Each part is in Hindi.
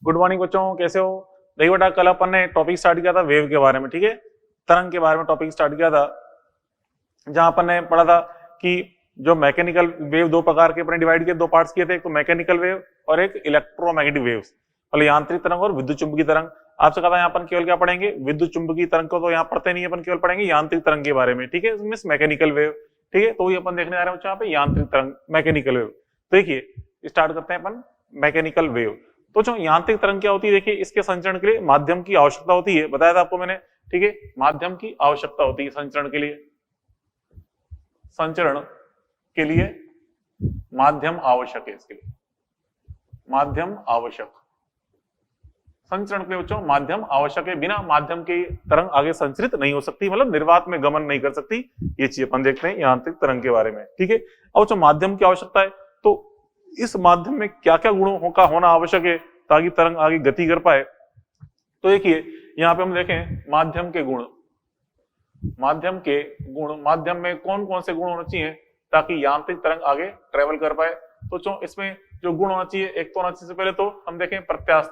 गुड मॉर्निंग बच्चों, कैसे हो? देखिए बेटा, कल अपन ने टॉपिक स्टार्ट किया था वेव के बारे में, ठीक है। तरंग के बारे में टॉपिक स्टार्ट किया था, जहां अपन ने पढ़ा था कि जो मैकेनिकल वेव दो प्रकार के अपने डिवाइड किए, दो पार्ट्स किए थे, एक तो मैकेनिकल वेव और एक इलेक्ट्रोमैग्नेटिक वेव्स, मतलब यांत्रिक तरंग और विद्युत चुंबकीय तरंग। आपसे कहा था यहाँ अपन केवल क्या पढ़ेंगे, विद्युत चुंबकीय तरंग को तो यहाँ पढ़ते नहीं, अपन केवल पढ़ेंगे यांत्रिक तरंग के बारे में, ठीक है, मींस मैकेनिकल वेव, ठीक है। तो ये अपन देखने जा रहे हैं बच्चों यहाँ पे यांत्रिक तरंग, मैकेनिकल वेव। देखिए स्टार्ट करते हैं अपन मैकेनिकल वेव। तो जो यांत्रिक तरंग क्या होती है, देखिए इसके संचरण के लिए माध्यम की आवश्यकता होती है, बताया था आपको मैंने, ठीक है। माध्यम की आवश्यकता होती है संचरण के लिए, संचरण के लिए माध्यम आवश्यक है, इसके लिए माध्यम आवश्यक, संचरण के लिए बच्चों माध्यम आवश्यक है। बिना माध्यम के तरंग आगे संचरित नहीं हो सकती, मतलब निर्वात में गमन नहीं कर सकती। ये चीज अपन देखते हैं यांत्रिक तरंग के बारे में, ठीक है। अब जो माध्यम की आवश्यकता है, तो इस माध्यम में क्या क्या गुणों का होना आवश्यक है ताकि तरंग आगे गति कर पाए। तो देखिए यहाँ पे हम देखें माध्यम के गुण, माध्यम के गुण, माध्यम में कौन कौन से गुण होने चाहिए ताकि यांत्रिक तरंग आगे ट्रेवल कर पाए। तो इसमें जो गुण होना चाहिए, एक तो होना चाहिए, पहले तो हम देखें प्रत्यास्थ,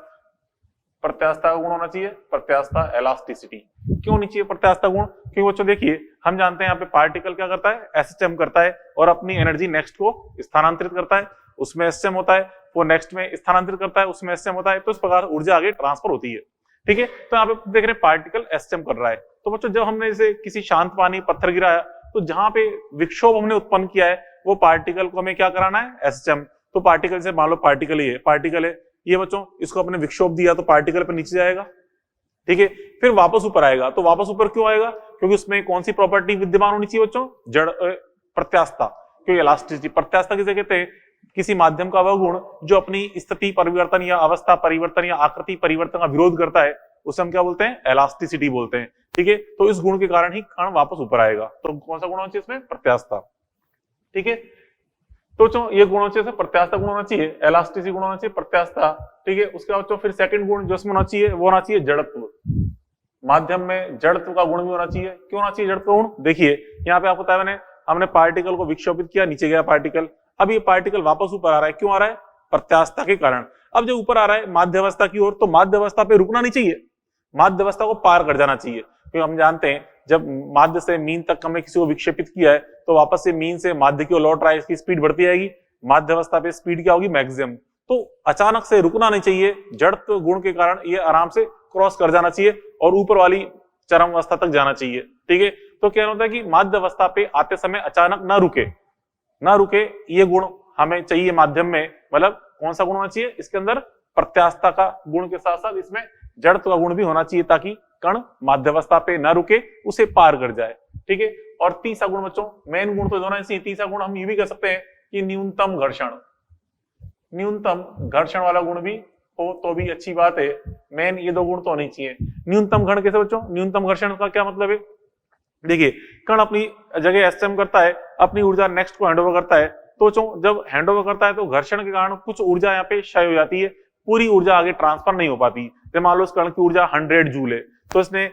प्रत्यास्थता का गुण होना चाहिए, प्रत्यास्थता इलास्टिसिटी। क्यों होनी चाहिए प्रत्यास्थता गुण? क्योंकि बच्चों देखिए हम जानते हैं यहाँ पे पार्टिकल क्या करता है, एसएचएम करता है और अपनी एनर्जी नेक्स्ट को स्थानांतरित करता है, उसमें एसएचएम होता है, वो नेक्स्ट में स्थानांतरित करता है, उसमें एसएचएम होता है, तो इस प्रकार ऊर्जा आगे ट्रांसफर होती है, ठीक है। तो यहाँ पे देख रहे हैं पार्टिकल एसएचएम कर रहा है। तो बच्चों जब हमने इसे किसी शांत पानी पत्थर गिराया, तो जहां पे विक्षोभ हमने उत्पन्न किया है, वो पार्टिकल को हमें क्या कराना है, एसएचएम। तो पार्टिकल से मान लो पार्टिकल ये पार्टिकल है, ये बच्चों इसको अपने विक्षोभ दिया तो पार्टिकल पर नीचे जाएगा, ठीक है, फिर वापस ऊपर आएगा। तो वापस ऊपर क्यों आएगा? क्योंकि उसमें कौन सी प्रॉपर्टी विद्यमान होनी चाहिए बच्चों, जड़ प्रत्यास्थता। क्योंकि इलास्टिसिटी, प्रत्यास्थता किसे कहते हैं, किसी माध्यम का वह गुण जो अपनी स्थिति परिवर्तन या अवस्था परिवर्तन या आकृति परिवर्तन का विरोध करता है, उसे हम क्या बोलते हैं, इलास्टिसिटी बोलते हैं, ठीक है। तो इस गुण के कारण ही कण वापस ऊपर आएगा। तो कौन सा गुण होना चाहिए इसमें, प्रत्यास्थता, ठीक है। तो ये गुण होना चाहिए, प्रत्यास्थता गुण होना चाहिए, इलास्टिसिटी गुण होना चाहिए, प्रत्यास्थता, ठीक है। उसके बाद फिर सेकंड गुण जो इसमें होना चाहिए वो होना चाहिए जड़त्व। माध्यम में जड़त्व का गुण भी होना चाहिए। क्यों होना चाहिए जड़त्व गुण? देखिए यहाँ पे आपको बताया मैंने, हमने पार्टिकल को विक्षोभित किया, नीचे गया पार्टिकल, अब ये पार्टिकल वापस ऊपर आ रहा है, क्यों आ रहा है, प्रत्यास्थता के कारण। अब जब ऊपर आ रहा है माध्यावस्था की ओर, तो माध्यावस्था पे रुकना नहीं चाहिए, माध्यावस्था को पार कर जाना चाहिए। क्योंकि हम जानते हैं जब माध्य से मीन तक हमने किसी को विक्षेपित किया है, तो वापस से मीन से माध्य की ओर लौट रहा है, इसकी स्पीड बढ़ती जाएगी, माध्यावस्था पे स्पीड क्या होगी, मैक्सिमम। तो अचानक से रुकना नहीं चाहिए, जड़त्व गुण के कारण ये आराम से क्रॉस कर जाना चाहिए और ऊपर वाली चरम अवस्था तक जाना चाहिए, ठीक है। तो क्या होता है कि माध्यावस्था पे आते समय अचानक ना रुके, ना रुके, ये गुण हमें चाहिए माध्यम में। मतलब कौन सा गुण होना चाहिए इसके अंदर, प्रत्यास्थता का गुण के साथ साथ इसमें जड़त्व का गुण भी होना चाहिए, ताकि कण माध्यावस्था पे ना रुके, उसे पार कर जाए, ठीक है। और तीसरा गुण बच्चों, मेन गुण तो दोनों ऐसे, तीसरा गुण हम ये भी कह सकते हैं कि न्यूनतम घर्षण, न्यूनतम घर्षण वाला गुण भी हो तो भी अच्छी बात है। मेन ये दो गुण तो होने चाहिए। न्यूनतम घर्षण कैसे बच्चों, न्यूनतम घर्षण का क्या मतलब है, देखिए कण अपनी जगह एसएम करता है, अपनी ऊर्जा नेक्स्ट को हैंडओवर करता है। तो जब हैंडओवर करता है तो घर्षण के कारण कुछ ऊर्जा यहाँ पे क्षय हो जाती है, पूरी ऊर्जा आगे ट्रांसफर नहीं हो पाती। जब मान लो इस कण की ऊर्जा 100 जूल है, तो इसने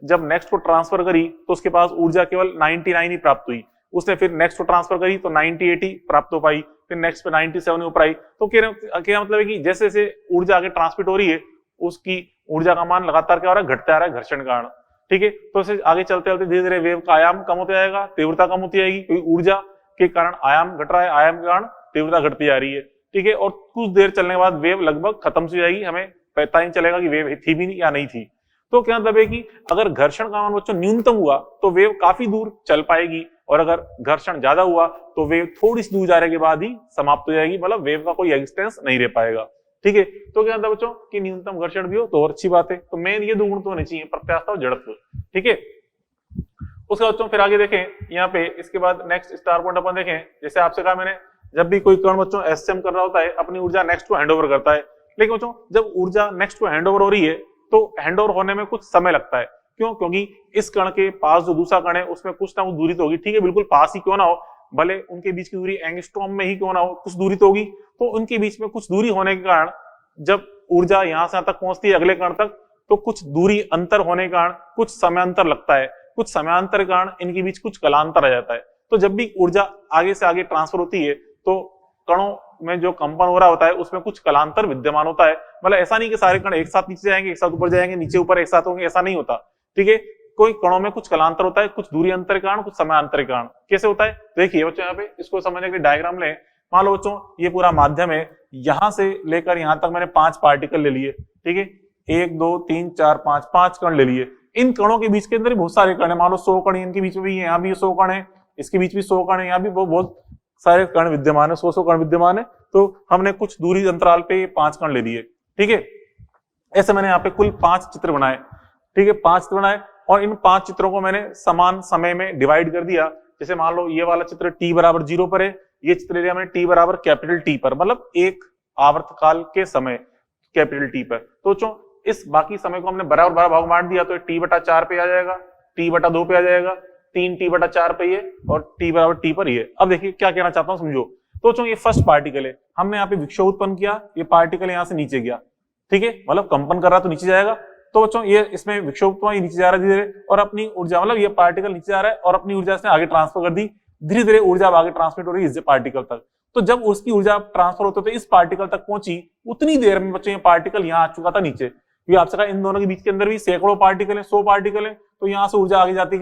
जब नेक्स्ट को ट्रांसफर करी तो उसके पास ऊर्जा केवल 99 ही प्राप्त हुई। उसने फिर नेक्स्ट को ट्रांसफर करी तो 98 ही प्राप्त हो पाई, फिर नेक्स्ट पे 97 ऊपर आई। तो क्या मतलब है कि जैसे जैसे ऊर्जा आगे ट्रांसमिट हो रही है, उसकी ऊर्जा का मान लगातार क्या हो रहा है, घटता आ रहा है घर्षण के कारण, ठीक है। तो इसे आगे चलते चलते धीरे धीरे वेव का आयाम कम होता जाएगा, तीव्रता कम होती जाएगी, क्योंकि ऊर्जा के कारण आयाम घट रहा है, आयाम के कारण तीव्रता घटती जा रही है, ठीक है। और कुछ देर चलने के बाद वेव लगभग खत्म हो जाएगी, हमें पता ही चलेगा कि वेव थी भी नहीं या नहीं थी। तो क्या मतलब है कि अगर घर्षण का मान बच्चों न्यूनतम हुआ तो वेव काफी दूर चल पाएगी, और अगर घर्षण ज्यादा हुआ तो वेव थोड़ी सी दूर जाने के बाद ही समाप्त हो जाएगी, मतलब वेव का कोई एक्सटेंस नहीं रह पाएगा, ठीक है। तो क्या मतलब बच्चों कि न्यूनतम घर्षण भी हो तो और अच्छी बात है। तो मेन ये दो गुण तो होने चाहिए, प्रत्यास्थता और जड़त्व, ठीक है। उसके बाद फिर आगे देखें यहाँ पे, इसके बाद नेक्स्ट स्टार पॉइंट अपन देखें, जैसे आपसे कहा मैंने, जब भी कोई कण बच्चों एसएम कर रहा होता है, अपनी ऊर्जा नेक्स्ट को हैंडओवर करता है। लेकिन बच्चों जब ऊर्जा नेक्स्ट को हैंडओवर हो रही है, तो हैंडओवर होने में कुछ समय लगता है। क्यों? क्योंकि इस कण के पास जो दूसरा कण है उसमें कुछ ना कुछ दूरी तो होगी, ठीक है, बिल्कुल पास ही क्यों ना हो, भले उनके बीच की दूरी एंगस्ट्रॉम में ही क्यों ना हो, कुछ दूरी तो होगी। तो उनके बीच में कुछ दूरी होने के कारण जब ऊर्जा यहां से तक पहुंचती है अगले कण तक, तो कुछ दूरी अंतर होने के कारण कुछ समयांतर लगता है, कुछ समयांतर के कारण इनके बीच कुछ कलांतर आ जाता है। तो जब भी ऊर्जा आगे से आगे ट्रांसफर होती है, तो कणों में जो कंपन हो रहा होता है उसमें कुछ कलांतर विद्यमान होता है। मतलब ऐसा नहीं कि सारे कण एक साथ नीचे जाएंगे, एक साथ ऊपर जाएंगे, नीचे ऊपर एक साथ होंगे, ऐसा नहीं होता। ठीक है, कोई कणों में कुछ कलांतर होता है, कुछ दूरी अंतर के कारण, कुछ समांतर के कारण। कैसे होता है देखिए बच्चों, यहाँ पे इसको समझने के लिए डायग्राम लें। मान लो बच्चों ये पूरा माध्यम है, यहां से लेकर यहां तक मैंने 5 पार्टिकल ले लिए। ठीक है, 1 2 3 4 5 कण ले लिए। इन कणों के बीच के अंदर बहुत सारे कण है, मान लो 100 कण इनके बीच में भी है, यहाँ भी 100 कण है, इसके बीच भी 100 कण है, यहाँ भी बहुत सारे कण विद्यमान है, 100 कण विद्यमान है। तो हमने कुछ दूरी अंतराल पे 5 कण ले लिए। ठीक है, ऐसे मैंने यहाँ पे कुल 5 चित्र बनाए। ठीक है, 5 चित्र बनाए और इन 5 चित्रों को मैंने समान समय में डिवाइड कर दिया। जैसे मान लो ये वाला चित्र t बराबर 0 पर है, ये चित्र लिया मैंने t बराबर कैपिटल T पर, मतलब एक आवर्तकाल के समय कैपिटल T पर। तो बच्चों इस बाकी समय को हमने बराबर बराबर भाग बांट दिया, तो t/4 पे आ जाएगा, t/2 पे आ जाएगा, 3t/4 पे ये और t बराबर t पर ये। अब देखिए क्या कहना चाहता हूँ समझो। तो बच्चों ये फर्स्ट पार्टिकल है, हमने यहाँ पे विक्षोभ उत्पन्न किया, ये पार्टिकल यहाँ से नीचे गया। ठीक है, मतलब कंपन कर रहा तो नीचे जाएगा। तो बच्चों ये इसमें विक्षोभ उत्पन्न नीचे जा रहा है धीरे धीरे, और अपनी ऊर्जा, मतलब ये पार्टिकल नीचे जा रहा है और अपनी ऊर्जा इसने आगे ट्रांसफर कर दी। धीरे धीरे ऊर्जा आगे ट्रांसमिट हो रही है इस पार्टिकल तक। तो जब उसकी ऊर्जा ट्रांसफर होते तो इस पार्टिकल तक पहुंची, उतनी देर में बच्चों ये पार्टिकल यहाँ आ चुका था नीचे। क्योंकि आपसे कहा इन दोनों के बीच के अंदर भी सैकड़ों पार्टिकल है, 100 पार्टिकल है, तो यहाँ से ऊर्जा आगे जाती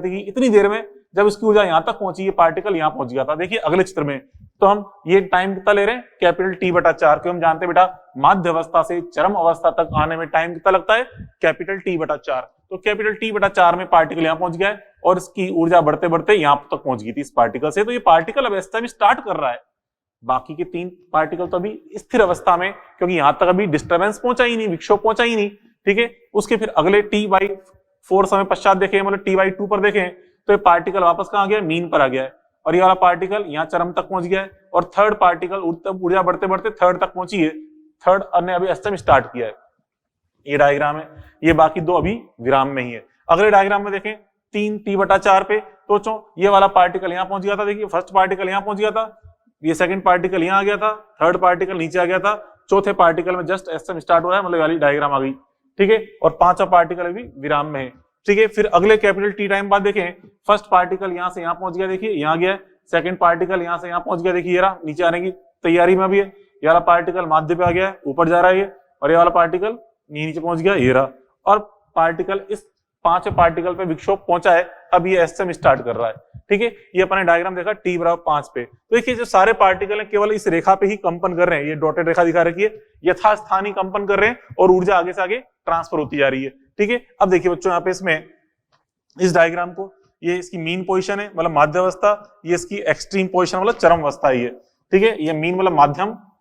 गई, इतनी देर में जब इसकी ऊर्जा यहाँ तक पहुंची, ये पार्टिकल यहाँ पहुंच गया था। देखिए अगले चित्र में तो हम ये टाइम कितना ले रहे हैं, कैपिटल T/4, क्यों हम जानते हैं बेटा माध्य अवस्था से चरम अवस्था तक आने में टाइम कितना लगता है, कैपिटल T/4। तो कैपिटल T/4 में पार्टिकल यहाँ पहुंच गया है और इसकी ऊर्जा बढ़ते बढ़ते यहाँ तक पहुंच गई थी इस पार्टिकल से। तो ये पार्टिकल अब इस टाइम स्टार्ट कर रहा है, बाकी के 3 पार्टिकल तो अभी स्थिर अवस्था में, क्योंकि यहां तक अभी डिस्टर्बेंस पहुंचा ही नहीं, विक्षोभ पहुंचा ही नहीं। ठीक है, उसके फिर अगले T/4 समय पश्चात देखें, मतलब T/2 पर देखें, तो ये पार्टिकल वापस कहां गया, मीन पर आ गया है, और ये वाला पार्टिकल यहाँ चरम तक पहुंच गया है, और थर्ड पार्टिकल ऊर्जा बढ़ते बढ़ते थर्ड तक पहुंची है, थर्ड ने अभी एस्टम स्टार्ट किया है। ये डायग्राम है, ये बाकी 2 अभी विराम में ही है। अगले डायग्राम में देखें 3t/4 पे, तो ये वाला पार्टिकल यहाँ पहुंच गया था। देखिए फर्स्ट पार्टिकल यहाँ पहुंच गया था, ये सेकंड पार्टिकल यहाँ आ गया था, थर्ड पार्टिकल नीचे आ गया था, चौथे पार्टिकल में जस्ट एस्टम स्टार्ट हो रहा है, मतलब वाली डायग्राम आ गई। ठीक है, और 5वां पार्टिकल अभी विराम में है। ठीक है, फिर अगले कैपिटल T टाइम बाद देखें, फर्स्ट पार्टिकल यहाँ से यहाँ पहुंच गया, देखिए यहाँ गया, सेकंड पार्टिकल यहाँ से यहाँ पहुंच गया, देखिए ये रहा, नीचे आने की तैयारी में भी है। ये वाला पार्टिकल माध्य पे आ गया है, ऊपर जा रहा है ये, और ये वाला पार्टिकल नीचे पहुंच गया, ये रहा, और पार्टिकल इस 5वें पार्टिकल पे विक्षोभ पहुंचा है, अब ये एस्टम स्टार्ट कर रहा है। ठीक है, ये अपने डायग्राम देखा T/5 पे। तो देखिए जो सारे पार्टिकल हैं केवल इस रेखा पे ही कंपन कर रहे हैं, ये डॉटेड रेखा दिखा रखी है, यथास्थानी कंपन कर रहे हैं और ऊर्जा आगे से आगे ट्रांसफर होती जा रही है। ठीक है, अब देखिए बच्चों यहाँ पे इसमें इस डायग्राम को, ये इसकी मीन पोजीशन है मतलब माध्य अवस्था, ये इसकी एक्सट्रीम पोजीशन मतलब चरम अवस्था है ये। ठीक है, ये मीन मतलब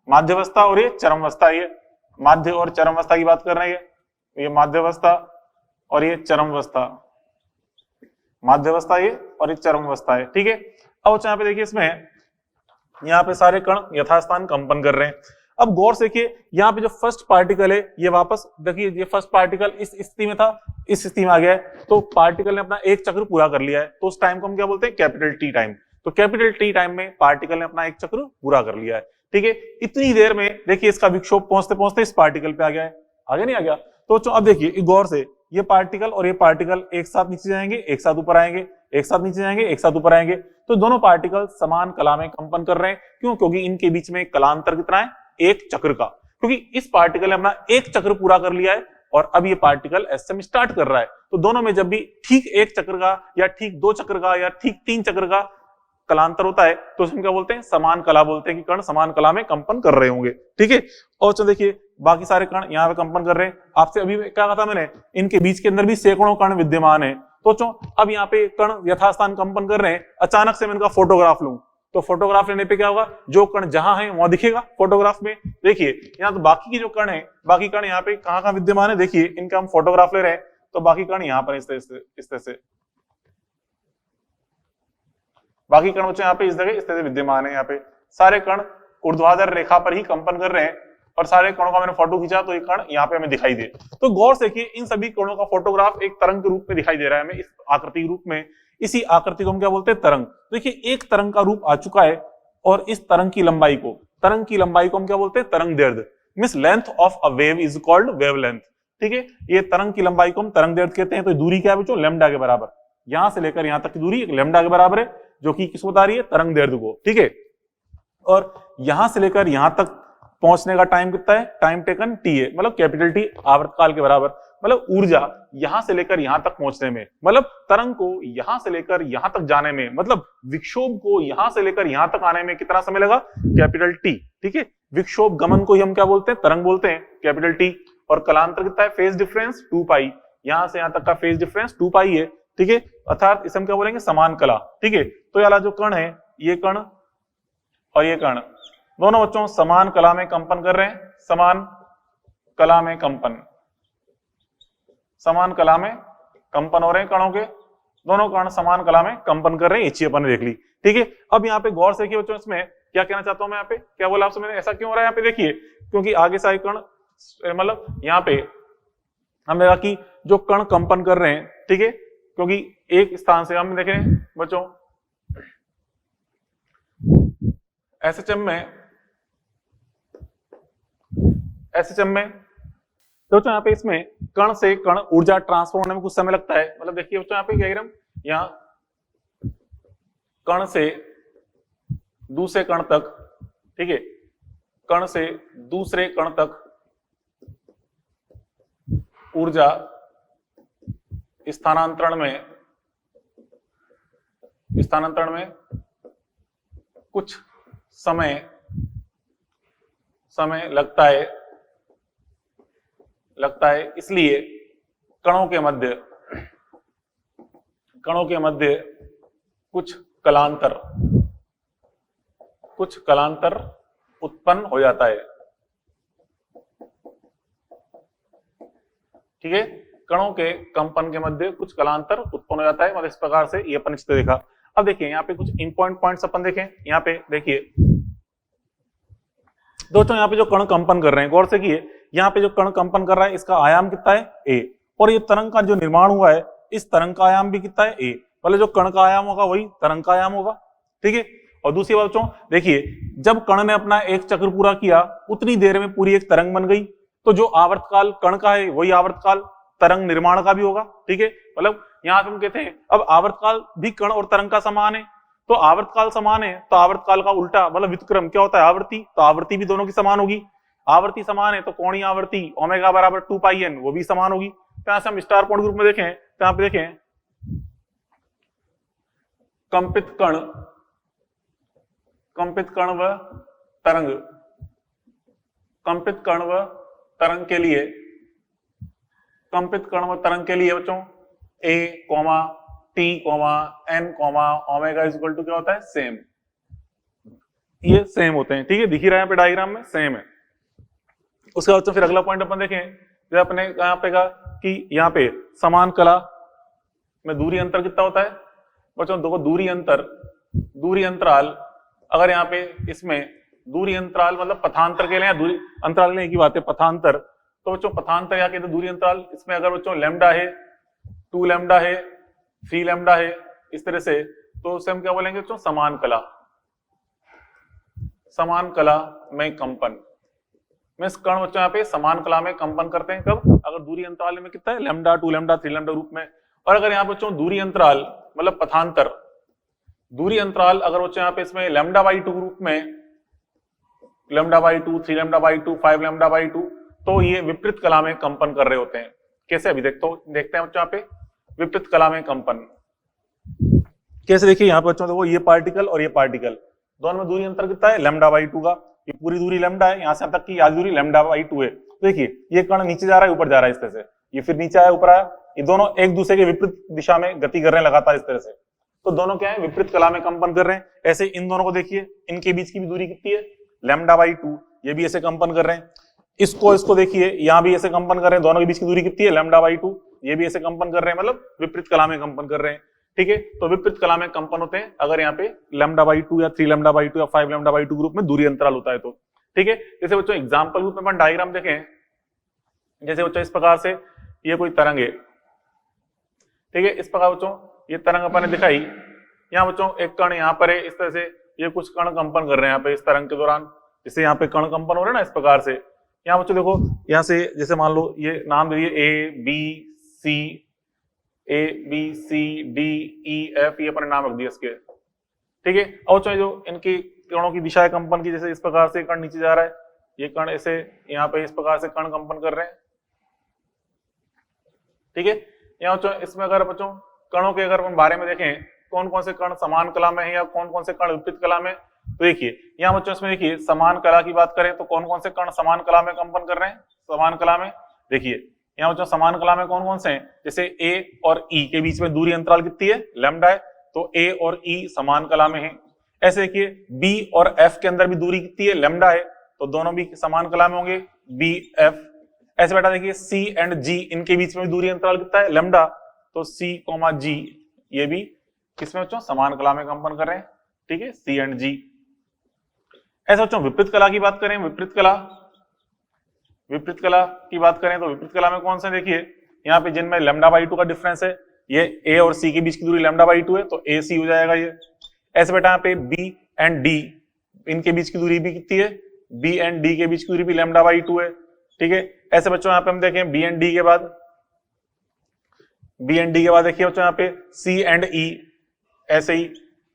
माध्य अवस्था, और ये चरम अवस्था, ये माध्य और चरम अवस्था की बात कर रहे हैं। ये माध्य अवस्था और ये चरम अवस्था, माध्य अवस्था ये और ये चरम अवस्था है। ठीक है, अब यहाँ पे देखिए इसमें यहाँ पे सारे कण यथास्थान कंपन कर रहे हैं। अब गौर से देखिए यहाँ पे जो फर्स्ट पार्टिकल है ये वापस देखिए, ये फर्स्ट पार्टिकल इस स्थिति में था, इस स्थिति में आ गया है, तो पार्टिकल ने अपना एक चक्र पूरा कर लिया है, तो उस टाइम को हम क्या बोलते हैं, कैपिटल T टाइम। तो कैपिटल T टाइम में पार्टिकल ने अपना एक चक्र पूरा कर लिया है। ठीक है, इतनी देर में देखिए इसका विक्षोभ पहुंचते पहुंचते इस पार्टिकल पे आ गया है, आगे नहीं आ गया। तो अब देखिए गौर से, ये पार्टिकल और ये पार्टिकल एक साथ नीचे जाएंगे, एक साथ ऊपर आएंगे, एक साथ नीचे जाएंगे, एक साथ ऊपर आएंगे, तो दोनों पार्टिकल समान कला में कंपन कर रहे हैं। क्यों? क्योंकि इनके बीच में कलांतर कितना है, एक चक्र का, क्योंकि इस पार्टिकल ने अपना एक चक्र पूरा कर लिया है और अब ये पार्टिकल एस्टम स्टार्ट कर रहा है। तो दोनों में जब भी ठीक एक चक्र का या ठीक 2 चक्र का या ठीक 3 चक्र का कलांतर होता है तो उसमें क्या बोलते हैं, समान कला बोलते हैं, कि कण समान कला में कंपन कर रहे होंगे। ठीक है, और चलो देखिए बाकी सारे कण यहाँ पे कंपन कर रहे हैं। आपसे अभी क्या कहा था मैंने, इनके बीच के अंदर भी सैकड़ों कण विद्यमान है। तो अब यहाँ पे कण यथास्थान कंपन कर रहे हैं, अचानक से मैं इनका फोटोग्राफ लूं, तो फोटोग्राफ लेने पे क्या होगा, जो कण जहां है वहां दिखेगा फोटोग्राफ में। देखिए यहाँ तो बाकी की जो कण है, बाकी कण यहाँ पे कहाँ विद्यमान है, देखिए इनका हम फोटोग्राफ ले रहे हैं, तो बाकी कण यहाँ पर इस तरह से बाकी कण बच्चों यहाँ पे इस तरह से विद्यमान है। यहाँ पे सारे कण ऊर्ध्वाधर रेखा पर ही कंपन कर रहे हैं और सारे कणों का मैंने फोटो खींचा तो ये कण यहाँ पे हमें दिखाई दे। तो गौर से देखिए इन सभी कणों का फोटोग्राफ एक तरंग के रूप में दिखाई दे रहा है हमें, इस आकृति के रूप में। इसी आकृति को हम क्या बोलते हैं, तरंग। देखिए एक तरंग का रूप आ चुका है और इस तरंग की लंबाई को हम क्या बोलते हैं, तरंग दैर्ध्य। Means length of a wave is called wavelength. ठीक है, ये तरंग की लंबाई को हम तरंग दैर्ध्य कहते हैं। तो दूरी क्या है बच्चों, लैम्डा के बराबर। यहां से लेकर यहां तक की दूरी एक लैम्डा के बराबर है, जो कि किसको बता रही है, तरंग दैर्ध्य को। ठीक है, और यहां से लेकर यहां तक पहुंचने का टाइम कितना है, टाइम टेकन टी है, मतलब कैपिटल टी आवर्तकाल के बराबर। मतलब ऊर्जा यहां से लेकर यहां तक पहुंचने में, मतलब तरंग को यहां से लेकर यहां तक जाने में, मतलब विक्षोभ को यहां से लेकर यहां तक आने में कितना समय लगा, कैपिटल टी। ठीक है, विक्षोभ गमन को ही हम क्या बोलते हैं, तरंग बोलते हैं, कैपिटल टी। और कलांतर कितना है, फेज डिफरेंस 2 पाई, यहां से यहां तक का फेज डिफरेंस 2 पाई है। ठीक है, अर्थात इसे हम क्या बोलेंगे, समान कला। ठीक है, तो याला जो कण है, ये कण और ये कण दोनों बच्चों समान कला में कंपन कर रहे हैं, समान कला में कंपन, समान कला में कंपन हो रहे हैं कणों के, दोनों कण समान कला में कंपन कर रहे हैं, ये चीज अपन ने देख ली। ठीक है, अब यहाँ पे गौर से देखिए बच्चों, इसमें क्या कहना चाहता हूं मैं, यहाँ पे क्या बोला आपसे मैंने, ऐसा क्यों हो रहा है यहाँ पे देखिए, क्योंकि आगे से आगे कण, मतलब यहाँ पे हमने कहा कि जो कण कंपन कर रहे हैं, ठीक है, क्योंकि एक स्थान से हम देखें बच्चों एसएचएम में तो बच्चों यहाँ पे इसमें कण से कण ऊर्जा ट्रांसफर होने में कुछ समय लगता है। मतलब देखिए बच्चों यहाँ पे क्या यहाँ कण से दूसरे कण तक, ठीक है, कण से दूसरे कण तक ऊर्जा स्थानांतरण में कुछ समय लगता है, इसलिए कणों के मध्य कुछ कलांतर उत्पन्न हो जाता है। ठीक है, कणों के कंपन के मध्य कुछ कलांतर उत्पन्न हो जाता है, मतलब इस प्रकार से ये अपन चित्र देखा। अब देखिए यहाँ पे कुछ इंपॉर्टेंट पॉइंट्स अपन देखें। यहाँ पे देखिए दोस्तों, यहाँ पे जो कण कंपन कर रहे हैं, गौर से किए, यहाँ पे जो कण कंपन कर रहा है इसका आयाम कितना है, ए, और ये तरंग का जो निर्माण हुआ है, इस तरंग का आयाम भी कितना है, ए, मतलब जो कण का आयाम होगा वही तरंग का आयाम होगा। ठीक है, और दूसरी बात बच्चों देखिए, जब कण ने अपना एक चक्र पूरा किया, उतनी देर में पूरी एक तरंग बन गई, तो जो आवर्तकाल कण का है वही आवर्तकाल तरंग निर्माण का भी होगा। ठीक है, मतलब यहाँ पे हम कहते हैं अब आवर्तकाल भी कण और तरंग का समान है, तो आवर्तकाल समान है तो आवर्तकाल का उल्टा मतलब व्युत्क्रम क्या होता है, आवृत्ति, तो आवृत्ति भी दोनों की समान होगी। आवृत्ति समान है तो कोणीय आवृत्ति ओमेगा बराबर 2 पाई एन वो भी समान होगी। तो यहाँ से हम स्टार पॉइंट ग्रुप में देखें तो यहाँ पे देखें कंपित कण व तरंग, कंपित कण व तरंग के लिए बच्चों a comma t comma n comma omega is equal to क्या होता है, सेम, ये सेम होते हैं। ठीक है, दिख ही रहा है यहाँ पे डायग्राम में, सेम है। उसके बाद फिर अगला पॉइंट अपन देखें, जब अपने यहाँ पे कहा कि यहाँ पे समान कला में दूरी अंतर कितना होता है बच्चों, देखो दूरी अंतराल, अगर यहाँ पे इसमें दूरी अंतराल मतलब पथांतर के लिए, दूरी अंतराल लेने की बात है, पथांतर, तो बच्चों पथांतर यहाँ कहते हैं दूरी अंतराल, इसमें अगर बच्चों लैम्डा है, 2 लैम्डा है, 3 लैम्डा है, इस तरह से, तो उसे हम क्या बोलेंगे बच्चों, समान कला में कंपन में कण बच्चों यहाँ पे समान कला में कंपन करते हैं कब, अगर दूरी अंतराल में कितना है, लैम्डा 2 लैम्डा 3 लैम्डा रूप में। और अगर यहाँ बच्चों दूरी अंतराल मतलब पथांतर दूरी अंतराल अगर बच्चों यहाँ पे इसमें लैम्डा बाई 2 रूप में, lambda by 2, 3 lambda by 2, 5 lambda by 2, तो ये विपरीत कला में कंपन कर रहे होते हैं। कैसे, अभी देखते हैं बच्चों यहाँ पे विपरीत कला में कंपन कैसे। देखिए यहाँ पे बच्चों देखो, ये पार्टिकल और ये पार्टिकल दोनों में दूरी अंतर कितना है, लैम्डा बाई 2 का, ये पूरी दूरी लैम्डा है, यहाँ से तक की आधी दूरी लैम्डा बाई 2 है। तो देखिए ये कण नीचे जा रहा है, ऊपर जा रहा है, इस तरह से, ये फिर नीचे आया ऊपर आया, ये दोनों एक दूसरे के विपरीत दिशा में गति कर रहे हैं लगातार इस तरह से, तो दोनों क्या है, विपरीत कला में कंपन कर रहे हैं। ऐसे इन दोनों को देखिए, इनके बीच की भी दूरी कितनी है, लैम्डा बाई 2, ये भी ऐसे कंपन कर रहे हैं। इसको देखिए, यहाँ भी ऐसे कंपन कर रहे हैं, दोनों के बीच की दूरी कितनी है, लैम्डा बाई 2, ये भी ऐसे कंपन कर रहे हैं, मतलब विपरीत कला में कंपन कर रहे हैं। ठीक है, तो विपरीत कला में कंपन होते हैं अगर यहाँ पे लैम्डा बाई 2 या 3 लैम्डा बाई 2 या 5 लैम्डा बाई 2 ग्रुप में दूरी अंतराल होता है तो। ठीक है, जैसे बच्चों एग्जाम्पल रूप में अपन डायग्राम देखें, जैसे बच्चों इस प्रकार से ये कोई तरंग है, ठीक है, इस प्रकार बच्चों ये तरंग अपन ने दिखाई, यहाँ बच्चों एक कण यहाँ पर है, इस तरह से ये कुछ कण कंपन कर रहे हैं यहाँ पे इस तरंग के दौरान, जैसे यहाँ पे कण कंपन हो रहे हैं ना इस प्रकार से। यहाँ बच्चों देखो, यहाँ से जैसे मान लो ये नाम दे दिए A B C D E F, ये अपने नाम रख दिए इसके। ठीक है, और जो इनकी कणों की दिशा है कंपन की, जैसे इस प्रकार से कण नीचे जा रहा है, ये कण ऐसे यहाँ पे इस प्रकार से कण कंपन कर रहे हैं, ठीक है। यहाँ बच्चों इसमें अगर बच्चों कणों के अगर हम बारे में देखें कौन कौन से कण समान कला में है या कौन कौन से कण विपरीत कला में, तो देखिए यहाँ बच्चों इसमें देखिए समान कला की बात करें तो कौन कौन से कण समान कला में कंपन कर रहे हैं, समान कला में देखिए यहाँ बच्चों समान कला में कौन कौन से हैं, जैसे ए और ई के बीच में दूरी अंतराल कितनी है, लैम्डा है, तो ए और ई समान कला में है। ऐसे देखिए बी और एफ के अंदर भी दूरी कितनी है, लैम्डा है, तो दोनों भी समान कला में होंगे, बी एफ। ऐसे बेटा देखिए सी एंड जी इनके बीच में दूरी अंतराल कितना है, लैम्डा, तो सी कॉमा जी ये भी किसमें बच्चों समान कला में कंपन कर रहे हैं, ठीक है, सी एंड जी। ऐसे बच्चों विपरीत कला की बात करें, विपरीत कला की बात करें तो विपरीत कला में कौन से, देखिए यहाँ पे जिनमें लैम्डा बाई 2 का डिफरेंस है, ये ए और सी के बीच की दूरी लैम्डा बाई 2 है, तो ए सी हो जाएगा ये। ऐसे बेटा यहाँ पे बी एंड डी इनके बीच की दूरी भी कितनी है, बी एंड डी के बीच की दूरी भी लैम्डा बाई 2 है, ठीक है। ऐसे बच्चों यहाँ पे हम देखें बी एंड डी के बाद देखिए बच्चों यहाँ पे सी एंड ई, ऐसे ही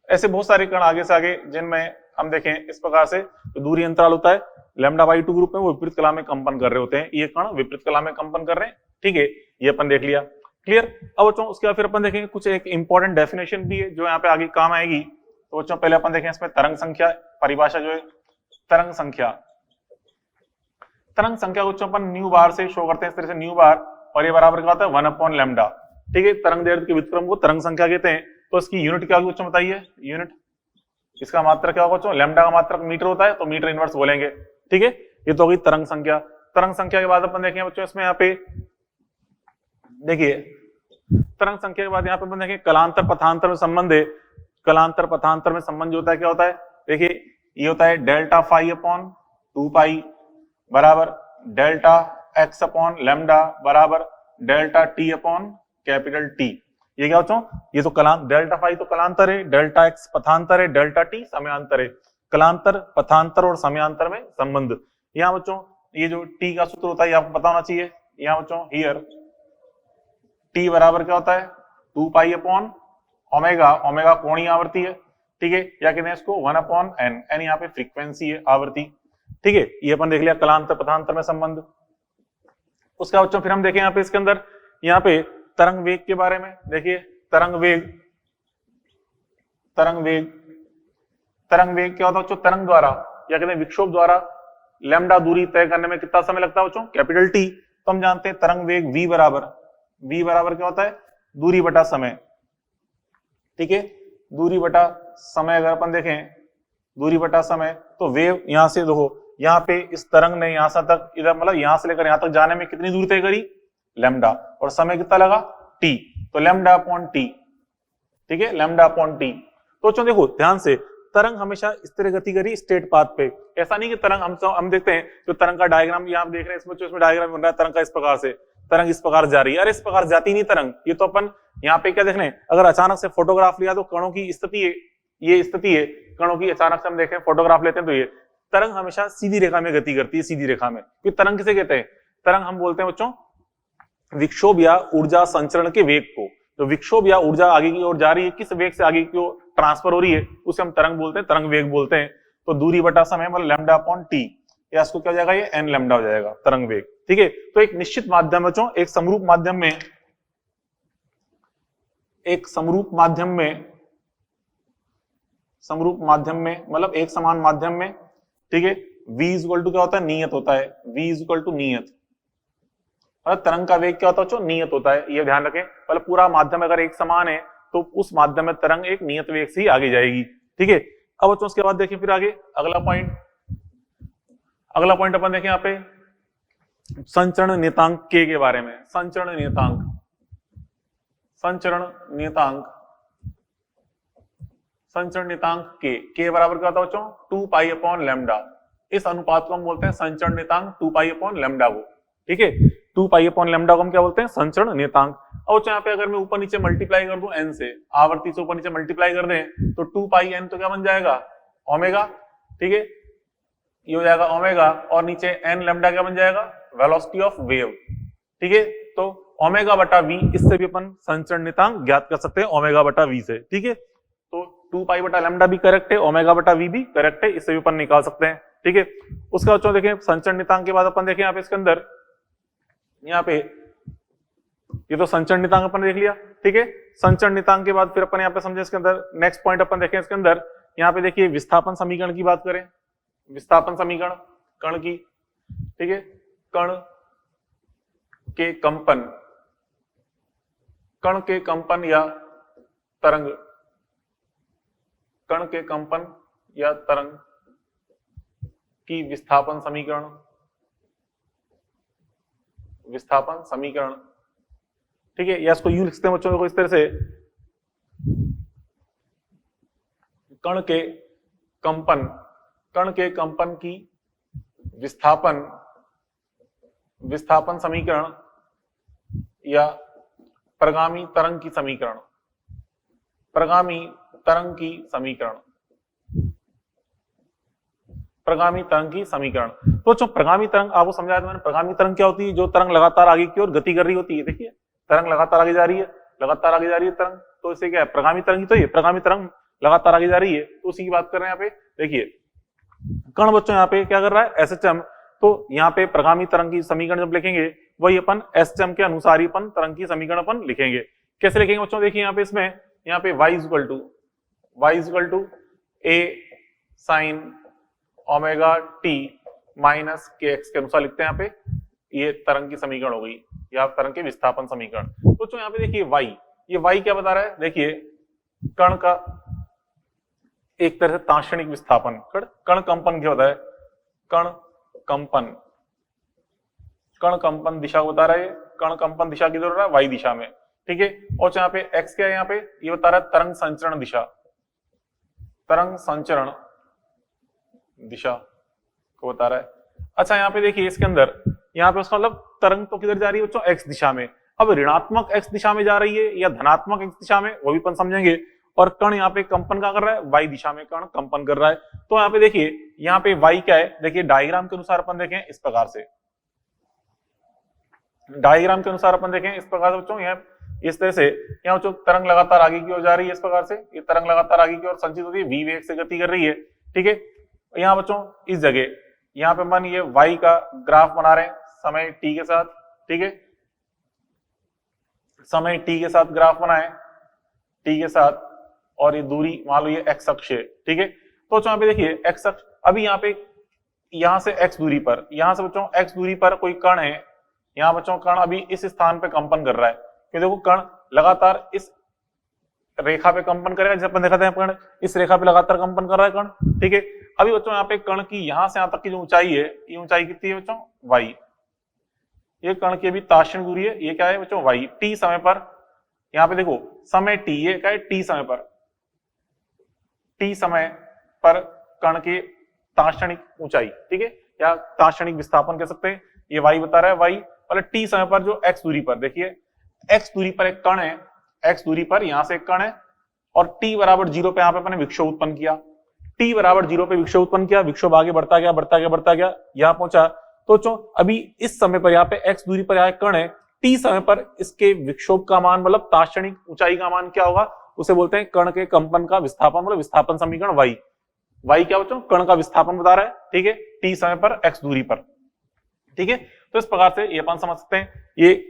ऐसे बहुत सारे कण आगे से आगे जिनमें हम देखें इस प्रकार से तो दूरी अंतराल होता है लैम्डा बाई 2 ग्रुप में, वो विपरीत कला में कंपन कर रहे होते हैं, ये कण विपरीत कला में कंपन कर रहे हैं, ठीक है, ये अपन देख लिया, क्लियर। अब बच्चों उसके बाद फिर अपन देखेंगे कुछ एक इंपॉर्टेंट डेफिनेशन भी है जो यहाँ पे आगे काम आएगी। तो बच्चों पहले अपन देखें इसमें तरंग संख्या परिभाषा जो है, तरंग संख्या को बच्चों अपन न्यू बार से शो करते हैं, इस तरह से न्यू बार, और ये बराबर क्या होता है 1/λ, ठीक है। तरंग दैर्ध्य के व्युत्क्रम को तरंग संख्या कहते हैं। तो इसकी यूनिट क्या होगी बच्चों बताइए, यूनिट इसका मात्रक क्या होगा बच्चों, लैम्डा का मात्रक मीटर होता है, तो मीटर इनवर्स बोलेंगे, ठीक है। ये तो होगी तरंग संख्या। तरंग संख्या के बाद अपन देखें बच्चों इसमें यहाँ पे देखिए तरंग संख्या के बाद यहाँ पे अपन देखें कलांतर पथांतर में संबंध है। कलांतर पथांतर में संबंध जो होता है क्या होता है, देखिए ये होता है डेल्टा फाई अपॉन 2 पाई बराबर डेल्टा एक्स अपॉन लैम्डा बराबर delta T upon capital T. ये क्या बच्चों, ये तो डेल्टा फाई तो कलांतर है, डेल्टा एक्स पथांतर है, डेल्टा टी समयांतर है। कलांतर पथांतर और समयांतर में संबंध, यहाँ बच्चों ये जो टी का सूत्र होता है ये आपको पता होना चाहिए। यहाँ बच्चों हियर टी बराबर क्या होता है 2 पाई अपॉन ओमेगा, ओमेगा कोणीय आवृत्ति है, ठीक है, या कहते हैं इसको 1/n, n यहाँ पे फ्रीक्वेंसी है, आवृत्ति, ठीक है। ये अपन देख लिया कलांतर पथांतर में संबंध। उसका बच्चों फिर हम देखें यहाँ पे इसके अंदर यहाँ पे तरंग वेग के बारे में, देखिए तरंग वेग क्या होता है बच्चों, तरंग द्वारा या कहते हैं विक्षोभ द्वारा लैम्डा दूरी तय करने में कितना समय लगता है बच्चों, कैपिटल टी। तो हम जानते हैं तरंग वेग v बराबर क्या होता है, दूरी बटा समय, ठीक है, दूरी बटा समय। अगर अपन देखें दूरी बटा समय तो वेव यहां से देखो, यहाँ पे इस तरंग ने यहां से तक इधर मतलब यहां से लेकर यहां तक जाने में कितनी दूरी तय करी, लैम्डा, और समय कितना लगा टी, तो लैम्डा अपॉन टी, ठीक है, लैम्डा अपॉन टी। तो बच्चों देखो ध्यान से तरंग हमेशा इस तरह गति करी स्ट्रेट पाथ पे, ऐसा नहीं कि तरंग हम देखते हैं जो तरंग का डायग्राम यहाँ देख रहे हैं इसमें डायग्राम बन रहा है तरंग का इस प्रकार से, तरंग इस प्रकार जा रही है, अरे इस प्रकार जाती नहीं तरंग। ये तो अपन यहाँ पे क्या देख रहे हैं, अगर अचानक से फोटोग्राफ लिया तो कणों की स्थिति है, ये स्थिति है कणों की, अचानक से हम देखें फोटोग्राफ लेते हैं तो ये तरंग हमेशा सीधी रेखा में गति करती है, सीधी रेखा में। तरंग किसे कहते हैं, तरंग हम बोलते हैं बच्चों विक्षोभ या ऊर्जा संचरण के वेग को। तो विक्षोभ या ऊर्जा आगे की ओर जा रही है, किस वेग से आगे की ओर ट्रांसफर हो रही है, उसे हम तरंग बोलते हैं, तरंग वेग बोलते हैं। तो दूरी बटा समय मतलब लैम्डा अपॉन टी, या इसको क्या हो जाएगा, ये n लैम्डा हो जाएगा तरंग वेग, ठीक है। तो एक निश्चित माध्यम बच्चों, एक समरूप माध्यम में मतलब एक समान माध्यम में, ठीक है, v इक्वल टू क्या होता है, नियत होता है, v इक्वल टू नियत, मतलब तरंग का वेग क्या होता है, नियत होता है, ये ध्यान रखें। मतलब पूरा माध्यम अगर एक समान है तो उस माध्यम में तरंग एक नियत वेग से ही आगे जाएगी, ठीक है। अब बच्चों उसके बाद देखिए फिर आगे अगला पॉइंट अपन देखें यहाँ पे संचरण नियतांक k के बारे में। संचरण नियतांक k बराबर क्या होता है बच्चों, 2 पाई अपॉन लैम्डा। इस अनुपात को हम बोलते हैं संचरण नियतांक 2 पाई अपॉन लैम्डा को, ठीक है, 2 पाई अपॉन लैम्डा को हम क्या बोलते हैं, संचरण नियतांक। और यहाँ पे अगर मैं ऊपर नीचे मल्टीप्लाई कर दूं n से, आवर्ती से ऊपर नीचे मल्टीप्लाई कर दें तो 2 पाई n तो क्या बन जाएगा, ओमेगा, ठीक है, ये हो जाएगा ओमेगा, और नीचे n लैम्डा क्या बन जाएगा, वेलोसिटी ऑफ वेव, ठीक है। तो ओमेगा बटा v, इससे भी अपन संचरण नियतांक ज्ञात कर सकते हैं ओमेगा बटा v से, ठीक है। तो 2 पाई बटा लैम्डा भी करेक्ट है, ओमेगा बटा वी भी करेक्ट है, इससे भी अपन निकाल सकते हैं। ठीक है, उसका बच्चों देखें संचरण नियतांक के बाद अपन देखें यहाँ पे इसके अंदर, यहाँ पे ये तो संचरण नियतांक अपन देख लिया। ठीक है, संचरण नियतांक के बाद फिर अपन यहाँ पे समझे इसके अंदर नेक्स्ट पॉइंट अपन देखें इसके अंदर, यहाँ पे देखिए विस्थापन समीकरण की बात करें, विस्थापन समीकरण कण की। ठीक है, कण के कंपन, कण के कंपन या तरंग, कण के कंपन या तरंग की विस्थापन समीकरण, विस्थापन समीकरण। ठीक है, या इसको यूं लिखते हैं बच्चों को इस तरह से, कण के कंपन, कण के कंपन की विस्थापन, विस्थापन समीकरण या प्रगामी तरंग की समीकरण, प्रगामी तरंग की समीकरण, प्रगामी तरंग की समीकरण। तो जो प्रगामी तरंग आपको समझाया था मैंने, प्रगामी तरंग क्या होती है? जो तरंग लगातार आगे की ओर गति कर रही होती है। देखिए तरंग लगातार आगे जा रही है, लगातार आगे जा रही है तरंग, तो इसे क्या है? प्रगामी तरंग ही तो ये प्रगामी तरंग लगातार आगे जा रही है, तो उसी की बात कर रहे हैं यहाँ पे। देखिए कण बच्चों यहाँ पे क्या कर रहा है? एसएचएम। तो यहाँ पे प्रगामी तरंग की समीकरण जब लिखेंगे वही अपन एसएचएम के अनुसार ही अपन तरंग की समीकरण अपन लिखेंगे। कैसे लिखेंगे बच्चों? देखिए यहाँ पे इसमें, यहाँ पे y equal to a sine omega t minus k x के अनुसार लिखते हैं यहाँ पे। ये तरंग की समीकरण हो गई, या तरंग के विस्थापन समीकरण। तो यहाँ पे देखिए y, ये y क्या बता रहा है? देखिए कण का एक तरह से ताक्षणिक विस्थापन, कण कंपन क्या होता है? कण कंपन, कण कंपन दिशा को बता रहा है, कण कंपन दिशा किधर हो रहा है? y दिशा में। ठीक है, और यहाँ पे x क्या है? यहाँ पे ये बता रहा है तरंग संचरण दिशा, तरंग संचरण दिशा को बता रहा है। अच्छा यहाँ पे देखिए इसके अंदर, यहाँ पे उसका मतलब तरंग तो किधर जा रही है बच्चों? x दिशा में। अब ऋणात्मक x दिशा में जा रही है या धनात्मक x दिशा में, वो भी अपन समझेंगे। और कण यहाँ पे कंपन क्या कर रहा है? y दिशा में कण कंपन कर रहा है। तो यहाँ पे देखिए, यहाँ पे y क्या है? देखिए डायग्राम के अनुसार अपन देखें इस प्रकार से, डायग्राम के अनुसार अपन देखें इस प्रकार से बच्चों, यहाँ इस तरह से, यहाँ बच्चों तरंग लगातार आगे की ओर जा रही है इस प्रकार से, ये तरंग लगातार आगे की ओर संचित होती है, v वेग से गति कर रही है। ठीक है, यहाँ बच्चों इस जगह, यहाँ पे अपन ये y का ग्राफ बना रहे हैं समय t के साथ। ठीक है, समय t के साथ ग्राफ बनाए, t के साथ, और ये दूरी मान लो ये x अक्ष है। ठीक है, तो यहाँ पे देखिए x अक्ष, अभी यहाँ पे, यहाँ से x दूरी पर, यहाँ से बच्चों x दूरी पर कोई कण है, यहाँ बच्चों कण अभी इस स्थान पे कंपन कर रहा है। कि देखो कण लगातार इस रेखा पे कंपन करेगा, जैसे अपन देखा था कण इस रेखा पे लगातार कंपन कर रहा है कण। ठीक है, अभी बच्चों यहाँ पे कण की यहाँ से यहाँ तक की जो ऊंचाई है, ये ऊंचाई कितनी है बच्चों? y। ये कण की अभी ताक्षणिक दूरी है, ये क्या है बच्चों? y। t समय पर, यहाँ पे देखो समय t, ये क्या है? t समय पर, t समय पर कण के ताक्षणिक ऊंचाई। ठीक है, या ताक्षणिक विस्थापन कह सकते हैं। ये y बता रहा है, y मतलब t समय पर जो x दूरी पर, देखिए x दूरी पर एक कण है, x दूरी पर यहां से एक कण है, और t बराबर 0 पे यहाँ पे अपने विक्षोभ उत्पन्न किया, t बराबर 0 पे विक्षोभ उत्पन्न किया, विक्षोभ आगे बढ़ता गया बढ़ता गया बढ़ता गया, यहाँ पहुंचा। तो अभी इस समय पर यहाँ पे x दूरी पर यहाँ एक कण है, t समय पर इसके विक्षोभ का मान मतलब ताक्षणिक ऊंचाई का मान क्या होगा? उसे बोलते हैं कण के कंपन का विस्थापन, मतलब विस्थापन समीकरण y। y क्या बच्चों? कण का विस्थापन बता रहा है। ठीक है, t समय पर x दूरी पर। ठीक है, तो इस प्रकार से ये अपन समझ सकते हैं, ये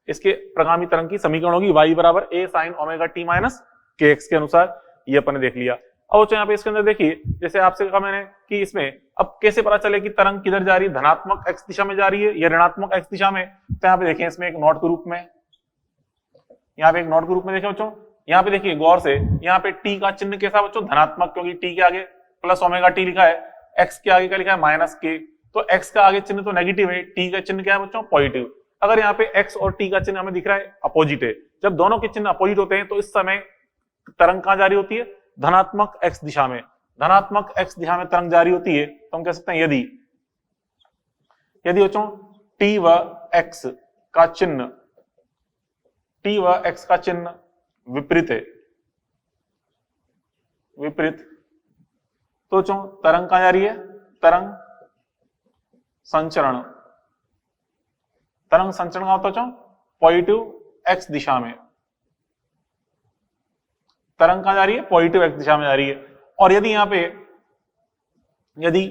इसके प्रगामी तरंग की समीकरण होगी y बराबर a sine omega t minus k x के अनुसार। ये अपन ने देख लिया। अब यहाँ पे इसके अंदर देखिए, जैसे आपसे कहा मैंने कि इसमें अब कैसे पता चले कि तरंग किधर जा रही है? धनात्मक x दिशा में जा रही है या ऋणात्मक x दिशा में? तो यहाँ पे देखें इसमें एक नोट के रूप में, यहाँ पे एक नोट के रूप में देखें बच्चों, यहाँ पे देखिए गौर से, यहाँ पे t का चिन्ह कैसा बच्चों? धनात्मक, क्योंकि t के आगे प्लस ओमेगा टी लिखा है, x के आगे क्या लिखा है? माइनस के। तो x का आगे चिन्ह तो नेगेटिव है, t का चिन्ह क्या है बच्चों? पॉजिटिव। अगर यहाँ पे x और t का चिन्ह हमें दिख रहा है अपोजिट है, जब दोनों के चिन्ह अपोजिट होते हैं तो इस समय तरंग कहां जारी होती है? धनात्मक x दिशा में। धनात्मक x दिशा में तरंग जारी होती है तो हम कह सकते हैं यदि बच्चों t व x का चिन्ह, t व x का चिन्ह विपरीत है, विपरीत, तो तरंग कहां जा रही है? तरंग संचरण। तरंग संचरण का होता है पॉजिटिव x दिशा में, तरंग कहां जा रही है, पॉजिटिव एक्स दिशा में जा रही है। और यदि यहाँ पे यदि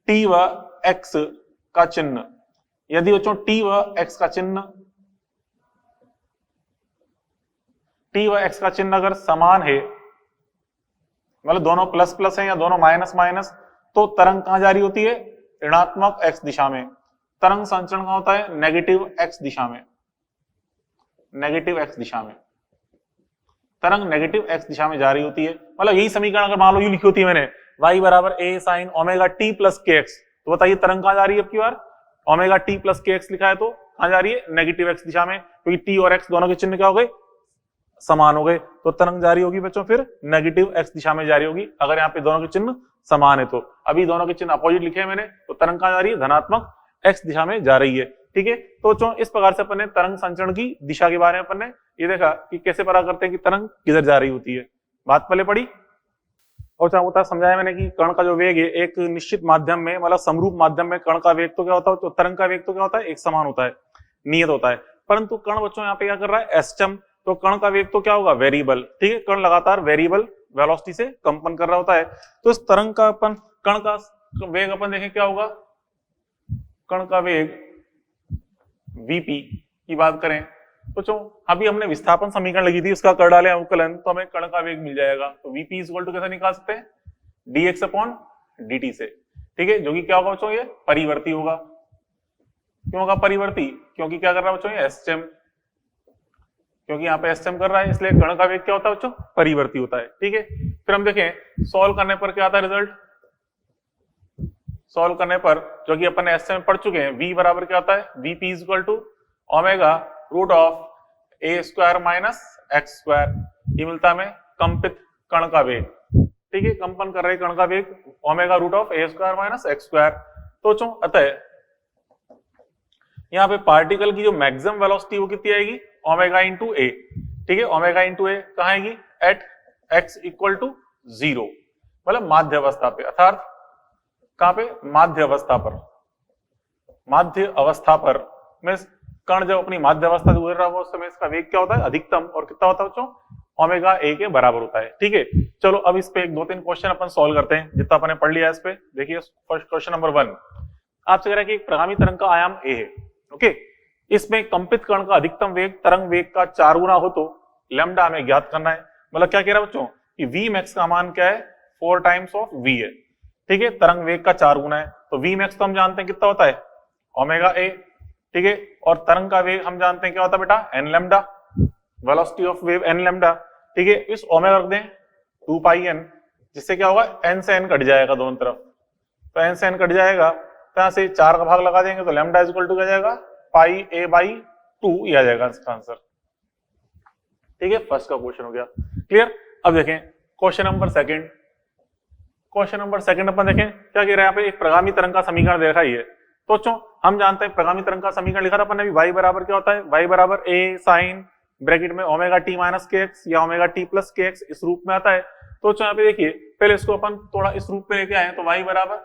टी व एक्स का चिन्ह, यदि बच्चों टी व एक्स का चिन्ह, टी व एक्स का चिन्ह अगर समान है, मतलब दोनों प्लस प्लस है या दोनों माइनस माइनस, तो तरंग कहां जा रही होती है, ऋणात्मक एक्स दिशा में। तरंग संचरण कहां होता है, नेगेटिव एक्स दिशा में, नेगेटिव एक्स दिशा में। तरंग नेगेटिव एक्स दिशा में जा रही होती है। मतलब यही समीकरण अगर मान लो यू लिखी होती है मैंने, y बराबर a sine omega T plus के एक्स, तो बताइए तरंग कहां जा रही है, अब की बार ओमेगा टी प्लस के एक्स लिखा है तो कहां जा रही है, नेगेटिव एक्स दिशा में, क्योंकि t और x दोनों के चिन्ह क्या हो गए, समान हो गए, तो तरंग जा रही होगी बच्चों फिर नेगेटिव एक्स दिशा में जा रही होगी, अगर यहाँ पे दोनों के चिन्ह समान है तो। अभी दोनों के चिन्ह अपोजिट लिखे हैं मैंने, तो तरंग कहां जा रही है, धनात्मक एक्स दिशा में जा रही है। ठीक है, तो बच्चों इस प्रकार से अपन ने तरंग संचरण की दिशा के बारे में अपन ने ये देखा कि कैसे पता करते हैं कि तरंग किधर जा रही होती है, बात पहले पढ़ी। और चाहे होता समझाया मैंने कि कण का जो वेग है एक निश्चित माध्यम में, मतलब समरूप माध्यम में कण का वेग तो क्या होता है, तो तरंग का वेग तो क्या होता है, एक समान होता है, नियत होता है। परंतु कण बच्चों यहाँ पे क्या कर रहा है, एस्टम, तो कण का वेग तो क्या होगा, वेरिएबल। ठीक है, कण लगातार वेरिएबल वेलोसिटी से कंपन कर रहा होता है। तो इस तरंग का अपन, कण का वेग अपन देखें क्या होगा, कण का वेग वीपी की बात करें तो चलो अभी हमने विस्थापन समीकरण लगी थी, उसका कर डाले अवकलन, तो हमें कण का वेग मिल जाएगा। तो वीपी इज इक्वल टू कैसे निकाल सकते हैं, dx अपॉन dt से। ठीक है, जो कि क्या होगा बच्चों, ये परिवर्ती होगा। क्यों होगा परिवर्ती, क्योंकि क्या कर रहा है बच्चों, ये एसएम, क्योंकि यहाँ पे एसएम कर रहा है, इसलिए कण का वेग क्या होता है बच्चों, परिवर्ती होता है। ठीक है, फिर हम देखें सॉल्व करने पर क्या आता है रिजल्ट, सॉल्व करने पर जो कि अपन एस में पढ़ चुके हैं, v बराबर क्या होता है, vp is equal to omega root of a square minus x square, ये मिलता है हमें कंपित कण का वेग। ठीक है, कंपन कर रहे कण का वेग omega root of a square minus x square. तो चो अतः यहाँ पे पार्टिकल की जो मैक्सिमम वेलोसिटी वो कितनी आएगी, ओमेगा इंटू ए। ठीक है, ओमेगा इंटू ए कहाँ आएगी, एट एक्स इक्वल टू 0, मतलब माध्य अवस्था पे, अर्थात कहां पे, माध्य अवस्था पर। माध्य अवस्था पर में कण जब अपनी माध्य अवस्था से गुजर रहा हो उस समय इसका वेग क्या होता है, अधिकतम, और कितना होता है बच्चों, ओमेगा ए के बराबर होता है। ठीक है, चलो अब इस पे एक दो तीन क्वेश्चन अपन सॉल्व करते हैं, जितना अपन ने पढ़ लिया इस पे। देखिए फर्स्ट क्वेश्चन नंबर 1 आपसे कह रहा है कि एक प्रगामी तरंग का आयाम ए है। ओके, इसमें कंपित कण का अधिकतम वेग तरंग वेग का 4 गुना हो तो लैम्डा हमें ज्ञात करना है। मतलब क्या कह रहा है बच्चों कि वी मैक्स का मान क्या है, 4 टाइम्स ऑफ वी है। ठीक है, तरंग वेग का 4 गुना है, तो वी मैक्स तो हम जानते हैं कितना होता है, ओमेगा ए। ठीक है, और तरंग का वेग हम जानते हैं क्या होता है बेटा, n lambda, velocity of wave n lambda. ठीक है, इस ओमेगा रख दें 2 पाई एन, जिससे क्या होगा, एन से एन कट जाएगा दोनों तरफ, तो एन से एन कट जाएगा, तो यहां से 4 का भाग लगा देंगे तो लैम्डा इज इक्वल टू क्या जाएगा, पाई ए बाई 2, ये आ जाएगा इसका आंसर। ठीक है, फर्स्ट का क्वेश्चन हो गया क्लियर। अब देखें question number second. Question number second अपन देखें क्या कह रहा है, यहाँ पे एक प्रगामी तरंग का समीकरण देखा ही है। तो बच्चों हम जानते हैं प्रगामी तरंग का समीकरण लिखा था अपन ने भी, y बराबर क्या होता है, y बराबर a साइन ब्रैकेट में omega t minus k x या ओमेगा टी प्लस के एक्स, इस रूप में आता है। तो बच्चों यहाँ पे देखिए पहले इसको अपन थोड़ा इस रूप में लेके आए, तो y बराबर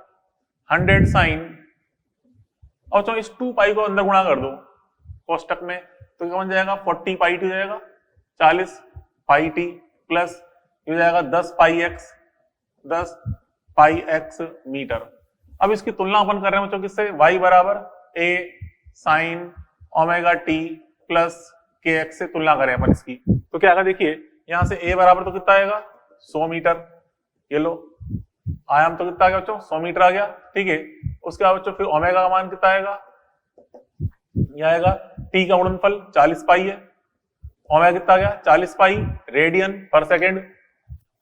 100 साइन, और बच्चों इस 2 पाई को अंदर गुणा कर दो कोष्टक में, तो क्या बन जाएगा, 40 पाई टी हो जाएगा, 40 पाई टी प्लस ये हो जाएगा 10 पाई एक्स, 10 पाई एक्स मीटर। अब इसकी तुलना अपन कर रहे हैं बच्चों किससे, y बराबर a sine omega T plus के एक्स से तुलना करें अपन इसकी, तो क्या आएगा, देखिए यहां से a बराबर तो कितना आएगा, 100 मीटर, ये लो आयाम तो कितना आ गया बच्चों, 100 मीटर आ गया। ठीक है, उसके बाद बच्चों फिर ओमेगा का मान कितना आएगा, यह आएगा t का गुणनफल 40 पाई है, ओमेगा कितना आ गया, 40 पाई रेडियन पर सेकेंड।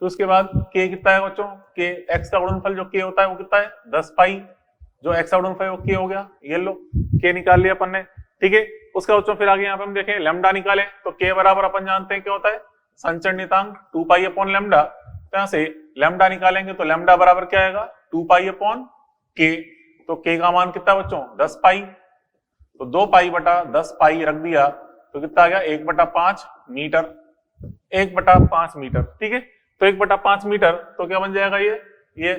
तो उसके बाद k कितना है बच्चों, k x का गुणनफल जो k होता है वो कितना है, 10 पाई, जो x का गुणनफल वो k हो गया, ये लो k निकाल लिया अपन ने। ठीक है, उसका बच्चों फिर आगे यहाँ पे हम देखें लैम्डा निकालें, तो k बराबर अपन जानते हैं क्या होता है, संचरण नियतांक 2 पाई अपॉन लैम्डा। तो यहाँ से लैम्डा निकालेंगे तो लैम्डा बराबर क्या आएगा, 2 पाई अपॉन k, तो k का मान कितना बच्चों, 10 पाई, तो 2 पाई बटा 10 पाई रख दिया तो कितना आ गया, 1/5 मीटर, 1/5 मीटर। ठीक है, तो 1/5 मीटर तो क्या बन जाएगा, ये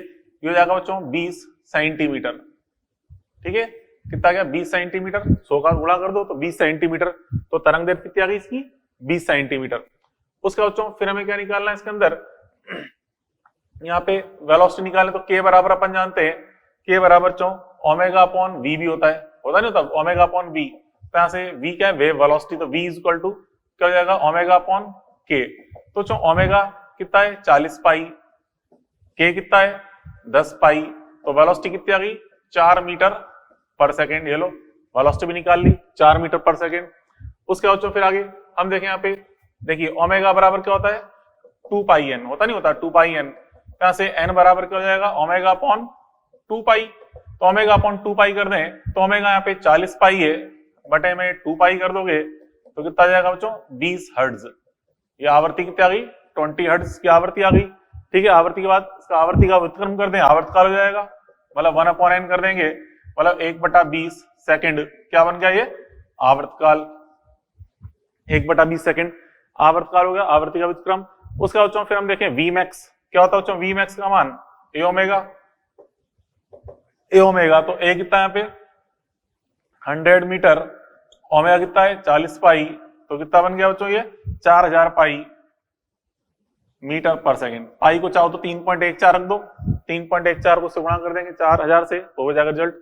हो जाएगा बच्चों 20 सेंटीमीटर। ठीक है, कितना गया, 20 सेंटीमीटर, 100 का गुणा कर दो तो 20 सेंटीमीटर, तो तरंग दैर्घ्य कितनी आ गई इसकी, 20 सेंटीमीटर। उसका बच्चों फिर हमें क्या निकालना है इसके अंदर, यहाँ पे वेलोसिटी निकालने तो के बराबर अपन जानते हैं, के बराबर बच्चों ओमेगा अपॉन वी भी होता नहीं होता, ओमेगा अपॉन वी। तो यहाँ से वी क्या है, वेव वेलोसिटी, तो वी इज इक्वल टू क्या हो जाएगा, ओमेगा अपॉन के। तो बच्चों ओमेगा कितना है 40 पाई, के कितना है 10 पाई, तो वेलोसिटी कितनी आ गई 4 मीटर पर सेकेंड। ये लो वेलोसिटी भी निकाल ली 4 मीटर पर सेकेंड। उसके बाद फिर आगे हम देखें, यहाँ पे देखिए ओमेगा बराबर क्या होता है 2 पाई एन, होता नहीं होता 2 पाई एन। यहाँ से एन बराबर क्या हो जाएगा ओमेगा अपॉन 2 पाई। तो ओमेगा अपॉन 2 पाई कर दें तो ओमेगा यहाँ पे 40 पाई है, बटे में 2 पाई कर दोगे तो कितना आ जाएगा बच्चों 20 हर्ट्ज। ये आवृत्ति कितनी आ गई 20 हर्ट्ज की आवृत्ति आ गई। ठीक है, आवृत्ति के बाद इसका आवृत्ति का व्युत्क्रम कर दें, आवर्तकाल हो जाएगा, मतलब 1/n कर देंगे, मतलब 1/20 सेकंड क्या बन गया ये आवर्तकाल, 1/20 सेकंड आवर्तकाल हो गया, आवृत्ति का व्युत्क्रम। उसका बच्चों फिर हम देखें वी मैक्स क्या होता है बच्चों, वी मैक्स का मान ए ओमेगा, तो ए कितना है यहाँ पे 100 मीटर, ओमेगा कितना है 40 पाई, तो कितना बन गया बच्चों ये 4000 पाई मीटर पर सेकंड। पाई को चाहो तो 3.14 रख दो, 3.14 को से गुणा कर देंगे 4000 से, तो हो जाएगा रिजल्ट।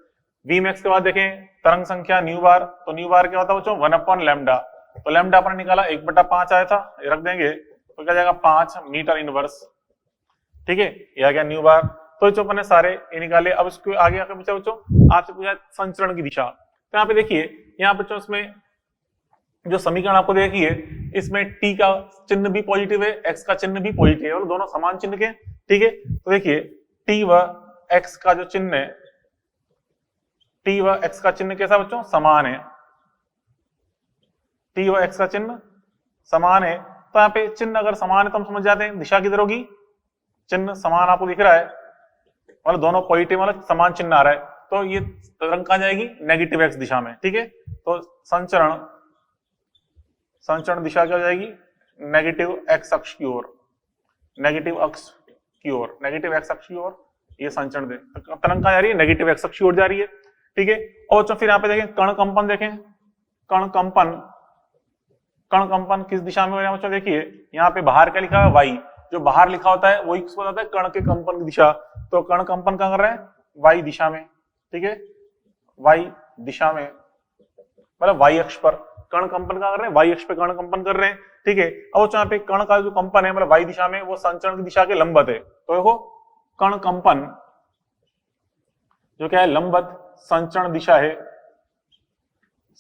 वी मैक्स के बाद देखें तरंग संख्या न्यू बार, तो न्यू बार क्या होता है बच्चों 1/लैम्डा, तो लैम्डा अपन निकाला 1/5 आया था, ये रख देंगे तो क्या जाएगा 5 मीटर इनवर्स। ठीक है, ये आ गया न्यू बार। तो जो अपन ने सारे ये निकाले। अब इसको आगे आकर पूछा बच्चों, आपसे पूछा संचरण की दिशा, तो यहाँ पे देखिए, यहाँ बच्चों इसमें जो समीकरण आपको देखिए, इसमें टी का चिन्ह भी पॉजिटिव है, एक्स का चिन्ह भी पॉजिटिव है, और दोनों समान चिन्ह के। ठीक है, तो देखिए टी व एक्स का जो चिन्ह है, टी व एक्स का चिन्ह कैसा बच्चों समान है, टी व एक्स का चिन्ह समान है। तो यहाँ पे चिन्ह अगर समान है तो हम समझ जाते हैं दिशा किधर होगी, चिन्ह समान आपको दिख रहा है, मतलब दोनों पॉजिटिव मतलब समान चिन्ह आ रहा है, तो ये तरंग कहां जाएगी नेगेटिव एक्स दिशा में। ठीक है, तो संचरण दिशा क्या हो जाएगी नेगेटिव एक्स अक्ष की ओर, नेगेटिव एक्स अक्ष की ओर ये संचरण दे, तरंग कहां जा रही है नेगेटिव एक्स अक्ष की ओर जा रही है। ठीक है, और फिर यहाँ पे देखें कण कंपन, देखें कण कंपन किस दिशा में हो रहा है बच्चों, देखिए यहाँ पे बाहर क्या लिखा है वाई, जो बाहर लिखा होता है वही किसको बताता है कण के कंपन की दिशा, तो कण कंपन कहां कर रहे हैं वाई दिशा में। ठीक है, वाई दिशा में मतलब वाई अक्ष पर कण कंपन कहां कर रहे हैं, वाई अक्ष पे कण कंपन कर रहे हैं। ठीक है, अब यहाँ पे कण का जो कंपन है मतलब वाई दिशा में, वो संचरण की दिशा के लंबवत है, तो देखो कण कंपन जो क्या है लंबवत संचरण दिशा है,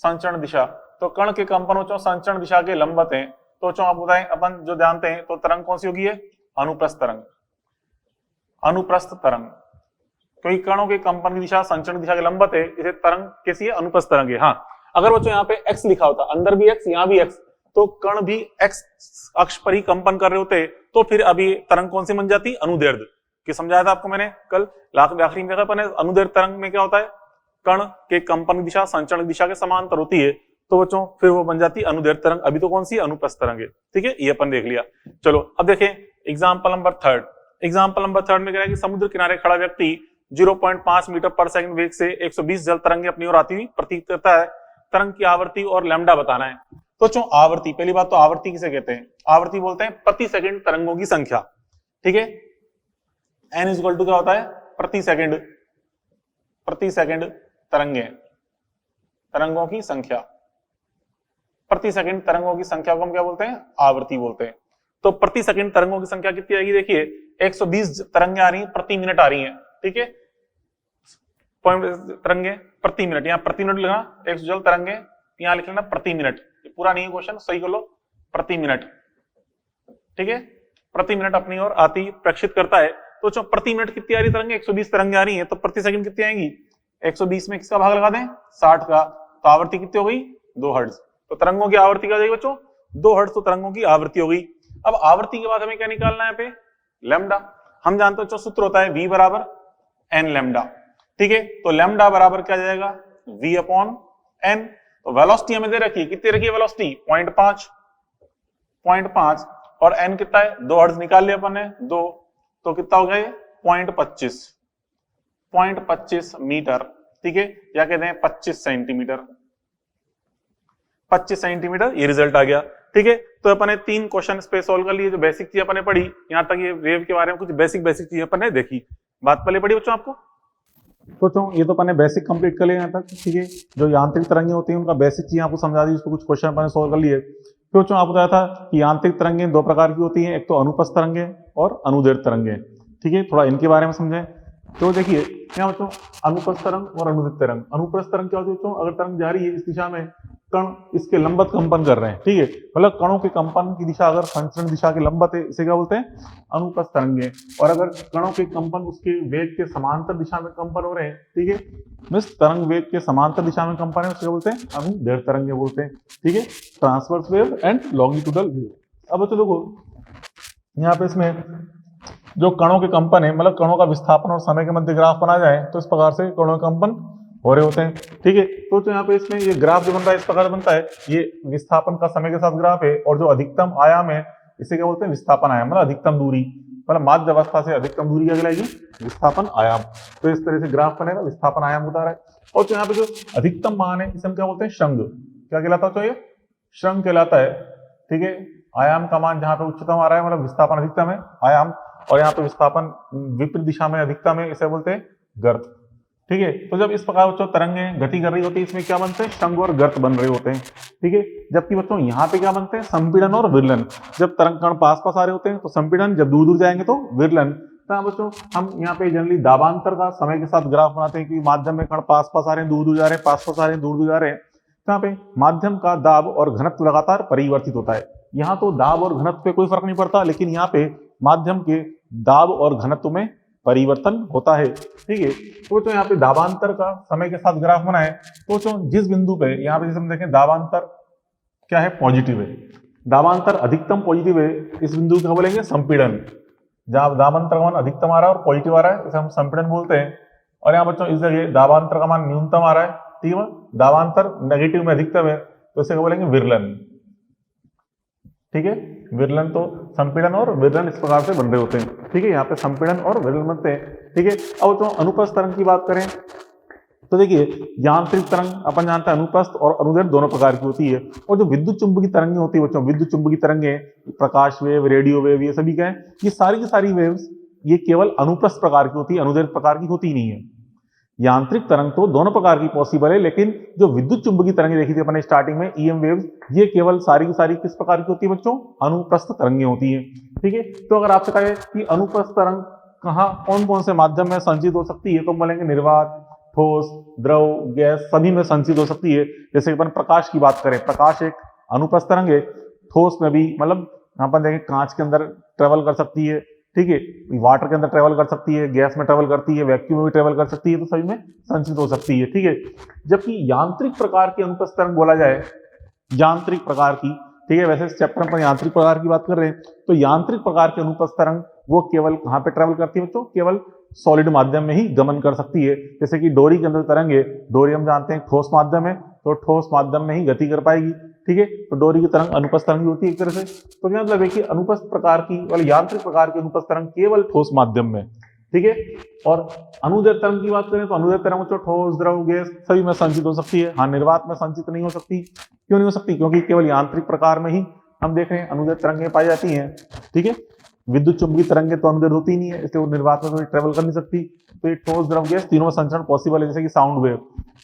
संचरण दिशा, तो कण के कंपन संचरण दिशा के लंबवत है। तो आप बताएं अपन जो जानते हैं, तो तरंग कौन सी होगी है अनुप्रस्थ तरंग, अनुप्रस्थ तरंग, क्योंकि कणों के कंपन की दिशा संचरण दिशा के लंबवत है, इसे तरंग कैसी है अनुप्रस्थ तरंग है। हाँ, अगर बच्चों यहाँ पे एक्स लिखा होता, अंदर भी एक्स यहाँ भी एक्स, तो कण भी एक्स अक्ष पर ही कंपन कर रहे होते, तो फिर अभी तरंग कौन सी बन जाती अनुदैर्ध्य, कि समझाया था आपको मैंने कल आखिरी में देखा अनुदैर्ध्य तरंग में क्या होता है कण के कंपन की दिशा संचरण दिशा के समांतर होती है, तो बच्चों फिर वो बन जाती अनुदैर्ध्य तरंग। अभी तो कौन सी अनुप्रस्थ तरंग है। ठीक है, ये अपन देख लिया। चलो अब देखें एग्जाम्पल नंबर 3। एग्जाम्पल नंबर 3 में कह रहा है कि समुद्र किनारे खड़ा व्यक्ति 0.5 मीटर पर सेकंड वेग से 120 जल तरंगे अपनी ओर आती हुई प्रतीत करता है, तरंग की आवृत्ति और लैम्डा बताना है। तो जो आवृत्ति, पहली बात तो आवृत्ति किसे कहते हैं, आवृत्ति बोलते हैं प्रति सेकंड तरंगों की संख्या। ठीक है, एन इज इक्वल टू क्या होता है प्रति सेकंड तरंगे, तरंगों की संख्या, प्रति सेकंड तरंगों की संख्या को हम क्या बोलते हैं आवृत्ति बोलते हैं। तो प्रति सेकंड तरंगों की संख्या कितनी आएगी, देखिए 120 तरंगे आ रही हैं प्रति मिनट आ रही हैं। ठीक है, तरंगे प्रति मिनट, यहाँ प्रति मिनट लिखना, 100 जल तरंगे यहाँ लिख लेना प्रति मिनट, पूरा नहीं है क्वेश्चन, सही कर लो प्रति मिनट। ठीक है, प्रति मिनट अपनी ओर आती प्रेक्षित करता है। तो जो प्रति मिनट कितनी आ रही तरंगे 120 तरंगे आ रही है, तो प्रति सेकंड कितनी आएंगी 120 में किसका भाग लगा दें 60 का, तो आवृत्ति कितनी हो गई 2 हर्ट्ज। तो तरंगों की आवृत्ति क्या हो जाएगी बच्चों 2 हर्ट्ज, तो तरंगों की आवृत्ति हो गई। अब आवृत्ति के बाद हमें क्या निकालना है पे लैम्डा, हम जानते हो सूत्र होता है v बराबर n लैम्डा। ठीक है, तो लैम्डा बराबर क्या जाएगा v अपॉन n। तो वेलोसिटी हमें दे रखी है, कितनी रखी है वेलोसिटी 0.5 और n कितना है 2 हर्ट्ज निकाल लिया अपन ने 2, तो कितना हो गया ये 0.25 मीटर। ठीक है, या कहते हैं 25 सेंटीमीटर, 25 सेंटीमीटर ये रिजल्ट आ गया। ठीक है, तो अपन ने 3 क्वेश्चन इस पे सोल्व कर लिए, जो बेसिक चीज अपन ने पढ़ी, यहाँ तक ये वेव के बारे में कुछ बेसिक चीजें अपन ने देखी। बात पहले पढ़ी बच्चों आपको? तो बच्चों ये तो अपन ने बेसिक कंप्लीट कर लिया यहाँ तक, ठीक है। जो यांत्रिक तरंगें होती हैं उनका बेसिक चीज आपको समझा दी, उसको कुछ क्वेश्चन अपन ने सोल्व कर लिए। तो बच्चों आपको बताया था कि यांत्रिक तरंगें 2 प्रकार की होती हैं, एक तो अनुप्रस्थ तरंगें और अनुदैर्ध्य तरंगें, ठीक है। थोड़ा इनके बारे में समझें। तो देखिए यहाँ बच्चों अनुप्रस्थ तरंग और अनुदैर्ध्य तरंग। अनुप्रस्थ तरंग क्या होती है बच्चों? अगर तरंग जा रही है इस दिशा में, कण इसके लंबवत कंपन कर रहे हैं, ठीक है, मतलब कणों के कंपन की दिशा अगर संचरण दिशा के लंबवत है, इसे क्या बोलते हैं? अनुप्रस्थ तरंगें। और अगर कणों के कंपन उसके वेग के समांतर दिशा में कंपन हो रहे हैं, ठीक है, मींस तरंग वेग के समांतर दिशा में कंपन है, उसे क्या बोलते हैं? अनुदैर्ध्य तरंगें बोलते हैं, ठीक है। Transverse wave and longitudinal wave. अब बच्चों देखो यहाँ पे इसमें जो कणों के कंपन है, मतलब कणों का विस्थापन और समय के मध्य ग्राफ बना जाए तो इस प्रकार से कणों के कंपन हो रहे होते हैं, ठीक है। तो यहाँ पे इसमें ये ग्राफ जो बन रहा है इस प्रकार बनता है, ये विस्थापन का समय के साथ ग्राफ है, और जो अधिकतम आयाम है इसे क्या बोलते हैं? विस्थापन आयाम, मतलब अधिकतम दूरी, मतलब माध्य अवस्था से अधिकतम दूरी क्या कहलाएगी? विस्थापन आयाम। तो इस तरह से ग्राफ बनेगा, विस्थापन आयाम बता रहा है। और तो यहाँ पे जो अधिकतम मान है इसे हम क्या बोलते हैं? श्रृंग। क्या कहलाता है? ये श्रृंग कहलाता है, ठीक है। आयाम का मान जहाँ पे उच्चतम आ रहा है, मतलब विस्थापन अधिकतम है, आयाम, और यहाँ पे विस्थापन विपरीत दिशा में अधिकतम है, इसे बोलते हैं गर्त, ठीक है। तो जब इस प्रकार बच्चों तरंगें गति कर रही होती है, इसमें क्या बनते हैं? श्रृंग और गर्त बन रहे होते हैं, ठीक है। जबकि बच्चों यहाँ पे क्या बनते हैं? संपीड़न और विरलन। जब तरंग कण पास पास आ रहे होते हैं तो संपीड़न, जब दूर दूर जाएंगे तो विरलन। तो बच्चों हम यहाँ पे जनरली दाबांतर का समय के साथ ग्राफ बनाते हैं, क्योंकि माध्यम में कण पास पास आ रहे हैं, दूर दूर जा रहे हैं, पास पास आ रहे हैं, दूर दूर जा रहे हैं। यहाँ पे माध्यम का दाब और घनत्व लगातार परिवर्तित होता है। यहाँ तो दाब और घनत्व पे कोई फर्क नहीं पड़ता, लेकिन यहाँ पे माध्यम के दाब और घनत्व में परिवर्तन होता है, ठीक है। तो यहाँ पे दाबांतर का समय के साथ ग्राफ बना है, तो जिस बिंदु पे यहाँ पे जैसे हम देखें दाबांतर क्या है? पॉजिटिव है। दाबांतर अधिकतम पॉजिटिव है, इस बिंदु को बोलेंगे संपीड़न। जहां दाबांतर का मान अधिकतम आ रहा है और पॉजिटिव आ रहा है, इसे हम संपीड़न बोलते हैं। और यहाँ बच्चों इस जगह दाबांतर का मान न्यूनतम आ रहा है, ठीक है, दाबांतर नेगेटिव में अधिकतम है, तो इसे बोलेंगे विरलन, ठीक है। विरलन, तो संपीड़न और विरलन इस प्रकार से बन रहे होते हैं, ठीक है। यहाँ पे संपीड़न और विरलन बनते हैं, ठीक है। अब तो अनुप्रस्थ तरंग की बात करें तो देखिए यांत्रिक तरंग अपन जानते हैं अनुप्रस्थ और अनुदैर्ध्य दोनों प्रकार की होती है। और जो विद्युत चुंबकीय तरंगें होती है बच्चों, विद्युत चुंबकीय तरंगें, प्रकाश वेव, रेडियो वेव, ये सभी क्या है? ये सारी की सारी वेव्स ये केवल अनुप्रस्थ प्रकार की होती है, अनुदैर्ध्य प्रकार की होती नहीं है। यांत्रिक तरंग तो दोनों प्रकार की पॉसिबल है, लेकिन जो विद्युत चुंबकीय तरंगें देखी थी अपने स्टार्टिंग में, ईएम वेव्स, ये केवल सारी की सारी किस प्रकार की होती है बच्चों? अनुप्रस्थ तरंगें होती है, ठीक है। तो अगर आपसे कहे कि अनुप्रस्थ तरंग कहाँ कौन कौन से माध्यम में संचित हो सकती है, तो बोलेंगे निर्वात, ठोस, द्रव, गैस, सभी में संचित हो सकती है। जैसे अपन प्रकाश की बात करें, प्रकाश एक अनुप्रस्थ तरंग है, ठोस में भी, मतलब यहाँ पर देखें कांच के अंदर ट्रेवल कर सकती है, ठीक है, वाटर के अंदर ट्रेवल कर सकती है, गैस में ट्रेवल करती है, वैक्यूम में भी ट्रेवल कर सकती है, तो सभी में संचित हो सकती है, ठीक है। जबकि यांत्रिक प्रकार की अनुप्रस्थ तरंग बोला जाए, यांत्रिक प्रकार की, ठीक है, वैसे इस चैप्टर में यांत्रिक प्रकार की बात कर रहे हैं, तो यांत्रिक प्रकार की अनुप्रस्थ तरंग वो केवल कहाँ पे ट्रेवल करती है बच्चों? केवल सॉलिड माध्यम में ही गमन कर सकती है। जैसे कि डोरी के अंदर तरंग है, डोरी हम जानते हैं ठोस माध्यम है, तो ठोस माध्यम में ही गति कर पाएगी, ठीक है। तो डोरी की तरंग अनुप्रस्थ तरंग होती है एक तरह से। तो क्या मतलब है कि अनुप्रस्थ प्रकार की वाली यांत्रिक प्रकार की अनुप्रस्थ तरंग केवल ठोस माध्यम में, ठीक है। और अनुदैर्ध्य तरंग की बात करें तो अनुदैर्ध्य तरंग बच्चों ठोस, द्रव, गैस सभी में संचित हो सकती है। हाँ, निर्वात में संचित नहीं हो सकती। क्यों नहीं हो सकती? क्योंकि केवल यांत्रिक प्रकार में ही हम देख रहे हैं अनुदैर्ध्य तरंगें पाई जाती हैं, ठीक है। विद्युत चुंबकीय तरंगें तो अनुदैर्ध्य होती नहीं है, इसलिए वो निर्वात में तो ट्रेवल कर नहीं सकती। तो ये ठोस, द्रव, गैस तीनों में संचरण पॉसिबल है। जैसे कि साउंड वेव,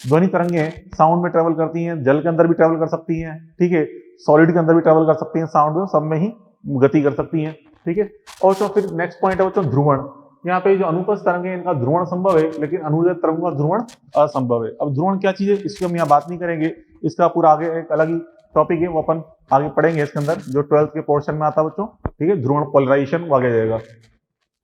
ध्वनि तरंगें साउंड में ट्रेवल करती हैं, जल के अंदर भी ट्रेवल कर सकती हैं, ठीक है, सॉलिड के अंदर भी ट्रेवल कर सकती हैं, साउंड वेव सब में ही गति कर सकती हैं, ठीक है। और तो फिर नेक्स्ट पॉइंट है बच्चों ध्रुवण। यहाँ पे जो अनुप्रस्थ तरंग है इनका ध्रुवण संभव है, लेकिन अनुदैर्ध्य तरंगों का ध्रुवण असंभव है। अब ध्रुवण क्या चीज है इसकी हम यहाँ बात नहीं करेंगे, इसका पूरा आगे एक अलग ही टॉपिक है, वो अपन आगे पढ़ेंगे इसके अंदर, जो 12th के पोर्शन में आता है बच्चों, ठीक है। ध्रुवण पोलराइजेशन आगे जाएगा।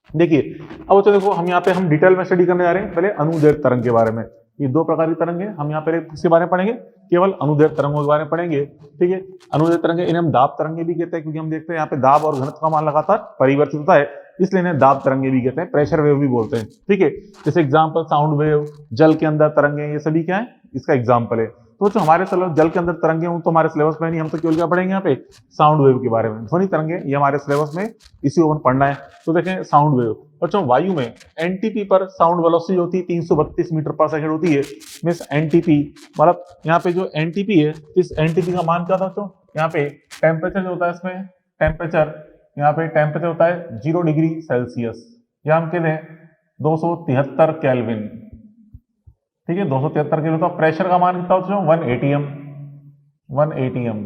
देखिए अब बच्चों देखो हम यहाँ पे हम डिटेल में स्टडी करने जा रहे हैं पहले अनुदैर्ध्य तरंग के बारे में। ये दो प्रकार की तरंग है, हम यहाँ पे किसके बारे में पढ़ेंगे? केवल अनुदैर्ध्य तरंगों के बारे में पढ़ेंगे, ठीक है। अनुदैर्ध्य तरंगे इन्हें हम दाब तरंगे भी कहते हैं, क्योंकि हम देखते हैं यहाँ पे दाब और घनत्व का मान लगातार परिवर्तित होता है, इसलिए इन्हें दाब तरंगे भी कहते हैं, प्रेशर वेव भी बोलते हैं, ठीक है। जैसे एग्जाम्पल साउंड वेव, जल के अंदर तरंगे, ये सभी क्या है इसका एग्जाम्पल है। तो जो हमारे जल के अंदर तरंगे तो हमारे सिलेबस में नहीं, हम तो केवल क्या पढ़ेंगे यहाँ पे साउंड वेव के बारे में। ध्वनि तरंगे ये हमारे सिलेबस में इसी को पढ़ना है। तो देखें साउंड वेव, बच्चों वायु में एनटीपी पर साउंड वेलोसिटी होती है 332 मीटर पर सेकंड होती है। मींस एनटीपी मतलब यहाँ पे जो एनटीपी है, इस एनटीपी का मान क्या था बच्चों? यहाँ पे टेम्परेचर जो होता है इसमें, टेम्परेचर यहाँ पे टेम्परेचर होता है 0 डिग्री सेल्सियस, या हम कहते हैं 273 केल्विन। ठीक है, 273 केल्विन। तो प्रेशर का मान कितना होता है? 1 एटीएम, 1 एटीएम,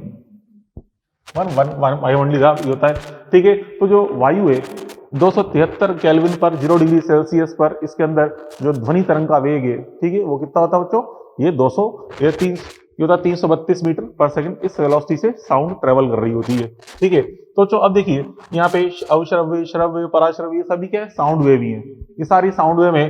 वायु मंडलीय दाब ये होता है। ठीक है, तो जो वायु है 273 केल्विन पर 0 डिग्री सेल्सियस पर इसके अंदर जो ध्वनि तरंग का वेग है, ठीक है, वो कितना होता है बच्चों? ये 332 मीटर पर सेकंड इस वेलोसिटी से साउंड ट्रेवल कर रही होती है। ठीक है, तो अब देखिए यहाँ पे अवश्रव्य, श्रव्य, पराश्रव्य सभी क्या है? साउंड वेव ही है। ये सारी साउंड वेव है,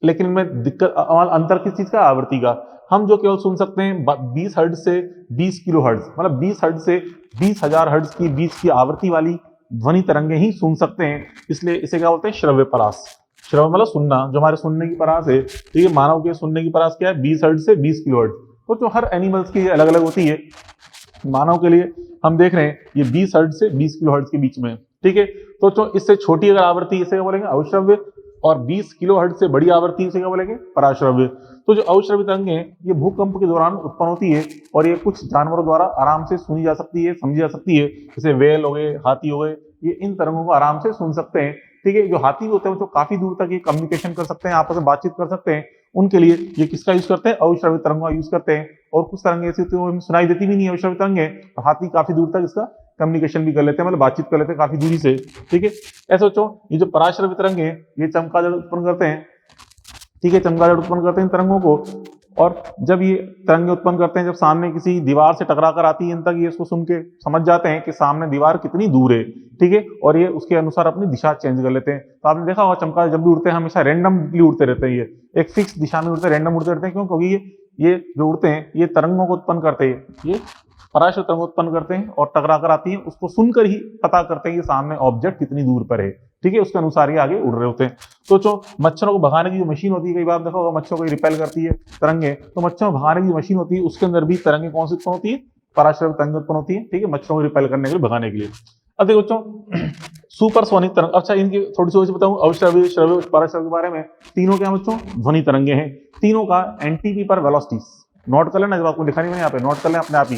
लेकिन इनमें दिक्कत अंतर किस चीज का? आवृत्ति का। हम जो केवल सुन सकते हैं 20 हर्ट्ज से 20 किलो हर्ट्ज, मतलब 20 हर्ट्ज से 20,000 हर्ट्ज की बीच की आवृत्ति वाली ध्वनि तरंगे ही सुन सकते हैं, इसलिए इसे क्या बोलते हैं? श्रव्य परास। श्रव्य मतलब सुनना, जो हमारे सुनने की परास है। तो ये मानव के सुनने की परास क्या है? 20 हर्ट्ज से 20 किलो हर्ट्ज। तो जो हर एनिमल्स की अलग अलग होती है, मानव के लिए हम देख रहे हैं ये 20 हर्ट्ज से 20 किलो हर्ट्ज के बीच में। ठीक है, तो जो इससे छोटी अगर आवृत्ति इसे क्या बोलेंगे? अवश्रव्य, और 20 किलो हर्ट्ज से बड़ी आवृत्ति इसे क्या बोलेंगे? पराश्रव्य। तो जो अवश्रव्य तरंगें हैं ये भूकंप के दौरान उत्पन्न होती है, और ये कुछ जानवरों द्वारा आराम से सुनी जा सकती है, समझी जा सकती है, जैसे वेल हो गए, हाथी हो गए, ये इन तरंगों को आराम से सुन सकते हैं। ठीक है, जो हाथी होते हैं वो काफी दूर तक ये कम्युनिकेशन कर सकते हैं, आपस में बातचीत कर सकते हैं, उनके लिए ये किसका यूज करते हैं? अवश्रव्य तरंगों का यूज करते हैं। और कुछ तरंगे ऐसी होती है सुनाई देती भी नहीं है, अवश्रव्य तरंगे, तो हाथी काफी दूर तक इसका कम्युनिकेशन भी कर लेते हैं, मतलब बातचीत कर लेते हैं काफी दूरी से। ठीक है, ऐसे सोचो ये जो पराश्रव्य तरंगे हैं ये चमगादड़ उत्पन्न करते हैं। ठीक है, चमगादड़ उत्पन्न करते हैं इन तरंगों को, और जब ये तरंगे उत्पन्न करते हैं, जब सामने किसी दीवार से टकरा कर आती है इन तक, ये इसको सुन के समझ जाते हैं कि सामने दीवार कितनी दूर है। ठीक है, और ये उसके अनुसार अपनी दिशा चेंज कर लेते हैं। तो आपने देखा होगा चमगादड़ जब भी उड़ते हैं हमेशा रैंडमली उड़ते रहते हैं, ये एक फिक्स दिशा में उड़ते हैं, रैंडम उड़ते रहते हैं। क्यों? क्योंकि ये जो उड़ते हैं ये तरंगों को उत्पन्न करते हैं, ये पराश्रव्य तरंग उत्पन्न करते हैं और टकरा कर आती है, उसको सुनकर ही पता करते हैं कि सामने ऑब्जेक्ट कितनी दूर पर है। ठीक है, उसके अनुसार ही आगे उड़ रहे होते हैं। तो जो मच्छरों को भगाने की जो मशीन होती है, कई बार देखा होगा मच्छरों को रिपेल करती है तरंगे, तो मच्छरों को भगाने की मशीन होती है, उसके अंदर भी तरंगे कौन सी उत्पन्न होती है? पराश्रव्य तरंग उत्पन्न होती है। ठीक है, मच्छरों को रिपेल करने के लिए, भगाने के लिए। अब देखो बच्चों सुपरसोनिक तरंग, अच्छा इनकी थोड़ी सी बताऊं, अवश्रव्य, श्रव्य, पराश्रव्य के बारे में। तीनों क्या बच्चों? ध्वनि तरंगे हैं। तीनों का एनटीपी पर वेलोसिटीज नोट कर लेना, जब आपको दिखा नहीं यहाँ पे नोट कर लें अपने आप ही।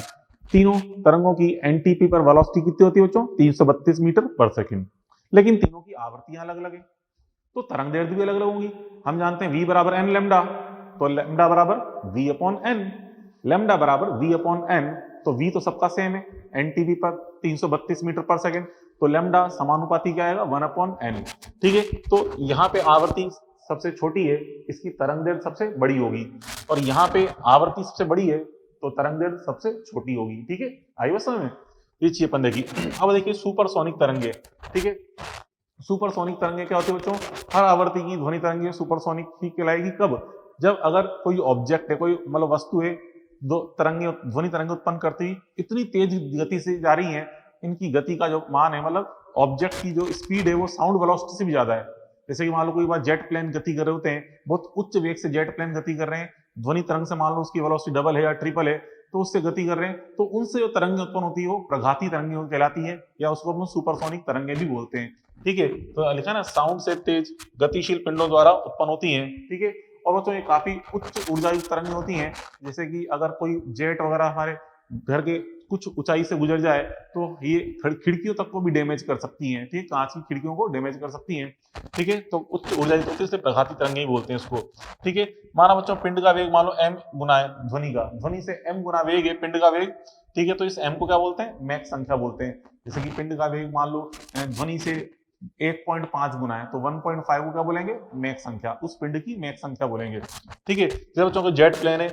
तीनों तरंगों की एनटीपी पर वेलोसिटी कितनी होती है बच्चों? 332 मीटर पर सेकंड। लेकिन तीनों की आवृत्तियां अलग अलग है, तो तरंग दैर्ध्य भी अलग अलग होंगी। हम जानते हैं v बराबर n लैम्डा, तो लैम्डा बराबर v अपॉन n, लैम्डा बराबर v अपॉन n, तो v तो सबका सेम है, एनटीपी पर 332 मीटर पर सेकंड, तो लैम्डा समानुपाती क्या आएगा? 1 अपॉन n। ठीक है, तो यहाँ पे आवृत्ति सबसे छोटी है, इसकी तरंग दैर्ध्य सबसे बड़ी होगी, और यहाँ पे आवृत्ति सबसे बड़ी है तो तरंग दैर्ध्य सबसे छोटी होगी। ठीक है, आई बात समझ में? ये चीज अपन देखी। अब देखिए सुपरसोनिक तरंगे। ठीक है, सुपरसोनिक तरंगे क्या होती है बच्चों? हर आवृत्ति की ध्वनि तरंगे सुपरसोनिक ही कहलाएगी। कब? जब अगर कोई ऑब्जेक्ट है, कोई मतलब वस्तु है, दो तरंगे ध्वनि तरंगे उत्पन्न करती इतनी तेज गति से जा रही है, इनकी गति का जो मान है, मतलब ऑब्जेक्ट की जो स्पीड है वो साउंड वेलोसिटी से भी ज्यादा है। जैसे कि मान लो कोई बार जेट प्लेन गति कर रहे होते हैं, बहुत उच्च वेग से जेट प्लेन गति कर रहे हैं, ध्वनि तरंग से मान लो उसकी वेलोसिटी डबल है या ट्रिपल है, तो उससे गति कर रहे हैं, तो उनसे जो तरंगे उत्पन्न होती है वो प्रघाती तरंगे कहलाती है, या उसको हम सुपरसोनिक तरंगे भी बोलते हैं। ठीक है, तो लिखा ना साउंड से तेज गतिशील पिंडों द्वारा उत्पन्न होती हैं। ठीक है, और बच्चों ये काफी उच्च ऊर्जा युक्त तरंगे होती हैं। जैसे कि अगर कोई जेट वगैरह हमारे घर के कुछ ऊंचाई से गुजर जाए तो ये खिड़कियों तक को भी डैमेज कर सकती हैं। ठीक है, कांच की खिड़कियों को डैमेज कर सकती हैं। ठीक है, तो उच्च ऊर्जा युक्त होती है, इसलिए प्रघाती तरंगे ही बोलते हैं इसको। ठीक है, माना बच्चों पिंड का वेग मान लो m गुना है ध्वनि का, ध्वनि से m गुना वेग है पिंड का वेग। ठीक है, तो इस m को क्या बोलते हैं? मैक संख्या बोलते हैं। जैसे कि पिंड का वेग मान लो ध्वनि से 1.5 गुना है, तो 1.5 को क्या बोलेंगे? मैक संख्या, उस पिंड की मैक संख्या बोलेंगे। ठीक है, जब बच्चों को जेट प्लेन है,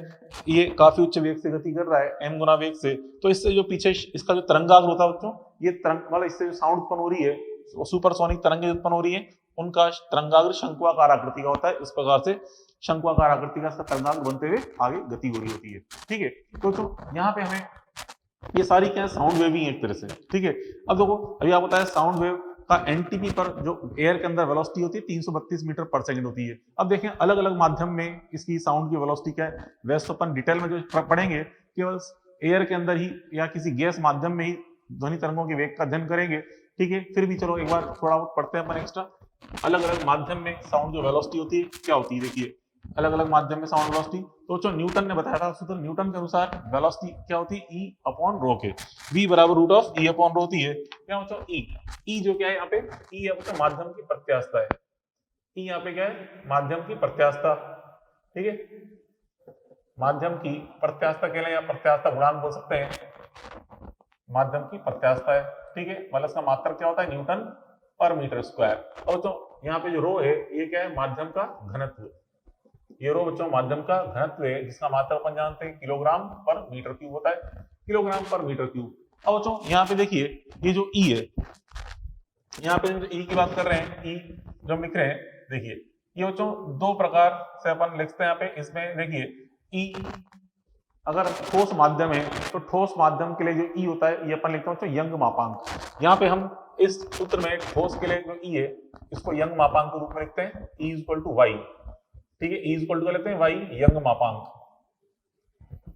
ये काफी उच्च वेग से गति कर रहा है m गुना वेग से, तो इससे जो पीछे इसका जो तरंगाग्र होता है बच्चों, ये तरंग मतलब इससे जो साउंड उत्पन्न हो रही है, सुपरसोनिक तरंगे उत्पन्न हो रही है, उनका तरंगाग्र शंक्वाकार आकृति का होता है। इस प्रकार से शंक्वाकार आकृति का इसका तरंगाग्र बनते हुए आगे गति हो रही होती है। ठीक है, तो यहाँ पे हमें ये सारी क्या है? साउंड वेव ही एक तरह से। ठीक है, अब देखो अभी आप बताया साउंड वेव का एनटीपी पर जो एयर के अंदर वेलोसिटी होती है 332 मीटर पर सेकंड होती है। अब देखें अलग अलग माध्यम में इसकी साउंड की वेलोसिटी क्या है, वैसे अपन डिटेल में जो पढ़ेंगे केवल एयर के अंदर ही या किसी गैस माध्यम में ही ध्वनि तरंगों के वेग का अध्ययन करेंगे। ठीक है, फिर भी चलो एक बार थोड़ा बहुत पढ़ते हैं अपन एक्स्ट्रा। अलग अलग माध्यम में साउंड जो वेलोसिटी होती है क्या होती है, देखिए अलग अलग माध्यम में साउंड वेलोसिटी। तो जो न्यूटन ने बताया था सूत्र, न्यूटन के अनुसार वेलोसिटी क्या होती है, ई अपॉन रो के, v बराबर root of E upon rho होती है क्या बच्चों, ई। ई जो क्या है यहाँ पे, ई है बच्चों माध्यम की प्रत्यास्थता है, ई यहाँ पे क्या है, माध्यम की प्रत्यास्थता, ठीक है, माध्यम की प्रत्यास्थता के लिए या प्रत्यास्थता गुणांक बोल सकते हैं, माध्यम की प्रत्यास्थता है, ठीक है, मतलब इसका मात्रक क्या होता है, न्यूटन पर मीटर स्क्वायर। और तो यहाँ पे जो रो है ये क्या है, माध्यम का घनत्व, ये रो बच्चों माध्यम का घनत्व है जिसका मात्रक अपन जानते हैं किलोग्राम पर मीटर क्यूब होता है, किलोग्राम पर मीटर क्यूब। अब बच्चों यहाँ पे देखिए ये जो ई है, यहाँ पे जो ई की बात कर रहे हैं, ई जो हम लिख रहे हैं, देखिए ये बच्चों दो प्रकार से अपन लिखते हैं यहाँ पे, इसमें देखिए ई अगर ठोस माध्यम है तो ठोस माध्यम के लिए जो ई होता है ये अपन लिखते हैं बच्चों यंग मापांक। यहाँ पे हम इस सूत्र में ठोस के लिए जो ई है इसको यंग मापांक के रूप में लिखते हैं, ई इक्वल टू वाई, ठीक है, ई इक्वल टू लेते हैं वाई यंग मापांक।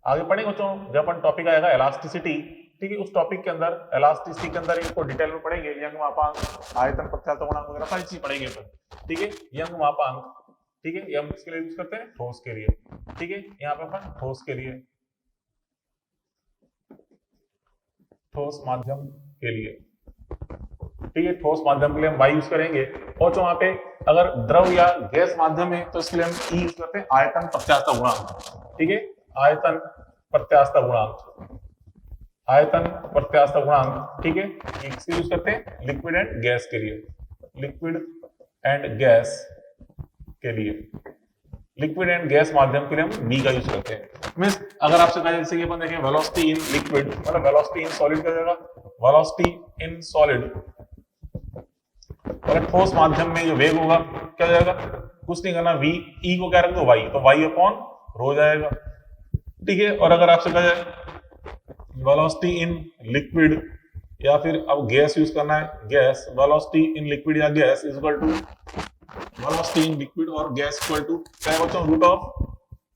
आगे पढ़ेंगे बच्चों जब अपन टॉपिक आएगा इलास्टिसिटी, ठीक है, उस टॉपिक के अंदर इलास्टिसिटी के अंदर इसको डिटेल में पढ़ेंगे, यंग मापांक, आयतन प्रत्यास्थता गुणांक वगैरह सारी चीज पढ़ेंगे अपन, ठीक है, यंग मापांक, ठीक है, ये हम किसके लिए यूज करते हैं, ठोस के लिए, ठीक है, यहाँ पे अपन ठोस के लिए, ठोस माध्यम के लिए, ठीक है, ठोस माध्यम के लिए हम वाई यूज करेंगे। और जो वहां पे अगर द्रव या गैस माध्यम है तो इसके लिए हम ई यूज करते हैं, आयतन प्रत्यास्थता गुणांक, ठीक है, आयतन प्रत्यास्थता गुणांक, आयतन प्रत्यास्थता गुणांक, ठीक है, इसके यूज करते हैं लिक्विड एंड गैस के लिए, लिक्विड एंड गैस के लिए, लिक्विड एंड गैस माध्यम के लिए हम बी का यूज करते हैं। मींस अगर आपसे कहा जैसे कि अपन देखें वेलोसिटी इन लिक्विड, मतलब वेलोसिटी इन सॉलिड क्या जाएगा, वेलोसिटी इन सॉलिड, और ठोस माध्यम में जो वेग होगा क्या जाएगा, कुछ नहीं करना, वी, ई को क्या रख दो वाई, तो वाई अपॉन रो जाएगा, ठीक है। और अगर आपसे कहा जाए वेलोसिटी इन लिक्विड या फिर अब गैस यूज करना है, गैस, वेलोसिटी इन लिक्विड या gas is equal to velocity in liquid और गैस इक्वल टू क्या है बच्चों, root of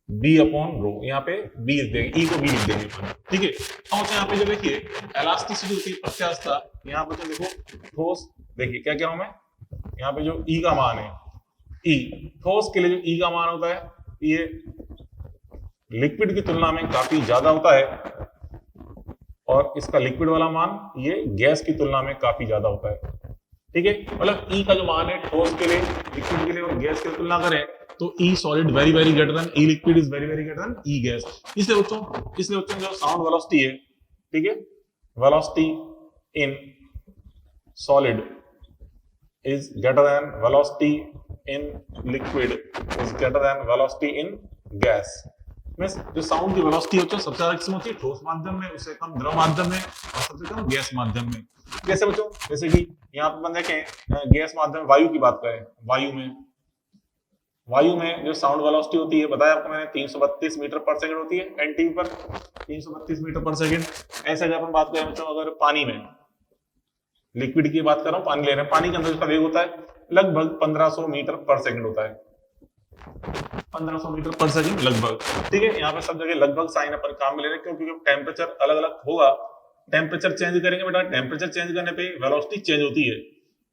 B upon rho, यहाँ पे बी लिख देंगे, ई को बी लिख देंगे, ठीक है। अब यहाँ पे जो देखिए इलास्टिसिटी होती है प्रत्यास्थता, यहाँ पे तो देखो ठोस, देखिए क्या क्या हूं मैं, यहाँ पे जो ई का मान है, ई ठोस के लिए जो ई का मान होता है ये लिक्विड की तुलना में काफी ज्यादा होता है, और इसका लिक्विड वाला मान ये गैस की तुलना में काफी ज्यादा होता है, ठीक है। मतलब ई का जो मान है ठोस के लिए, लिक्विड के लिए और गैस की तुलना करें तो E solid very very greater than E liquid is very very greater than E gas. इसलिए बच्चों जो साउंड वेलोसिटी है, ठीक है, velocity in solid is greater than velocity in liquid is greater than velocity in gas। Means जो साउंड की वेलोसिटी होती है सबसे ज्यादा किसमें होती है, ठोस माध्यम में, उससे कम द्रव माध्यम में, और सबसे कम गैस माध्यम में। कैसे बच्चों, जैसे कि यहाँ पे देखें गैस माध्यम वायु की बात करें, वायु में जो साउंड वेलोसिटी होती है बताया आपको मैंने 332 मीटर पर सेकंड होती है, एनटीवी पर 332 मीटर पर सेकंड। ऐसे अगर अपन बात करें बच्चों अगर पानी में, लिक्विड की बात कर रहा हूं, पानी ले रहे हैं, पानी के अंदर उसका वेग होता है लगभग 1500 मीटर पर सेकंड होता है, 1500 मीटर पर सेकंड लगभग, ठीक है। यहाँ पे सब जगह लगभग साइन अपन काम में ले रहे हैं क्योंकि टेम्परेचर अलग अलग होगा, टेम्परेचर चेंज करेंगे बेटा, टेम्परेचर चेंज करने पे वेलोसिटी चेंज होती है,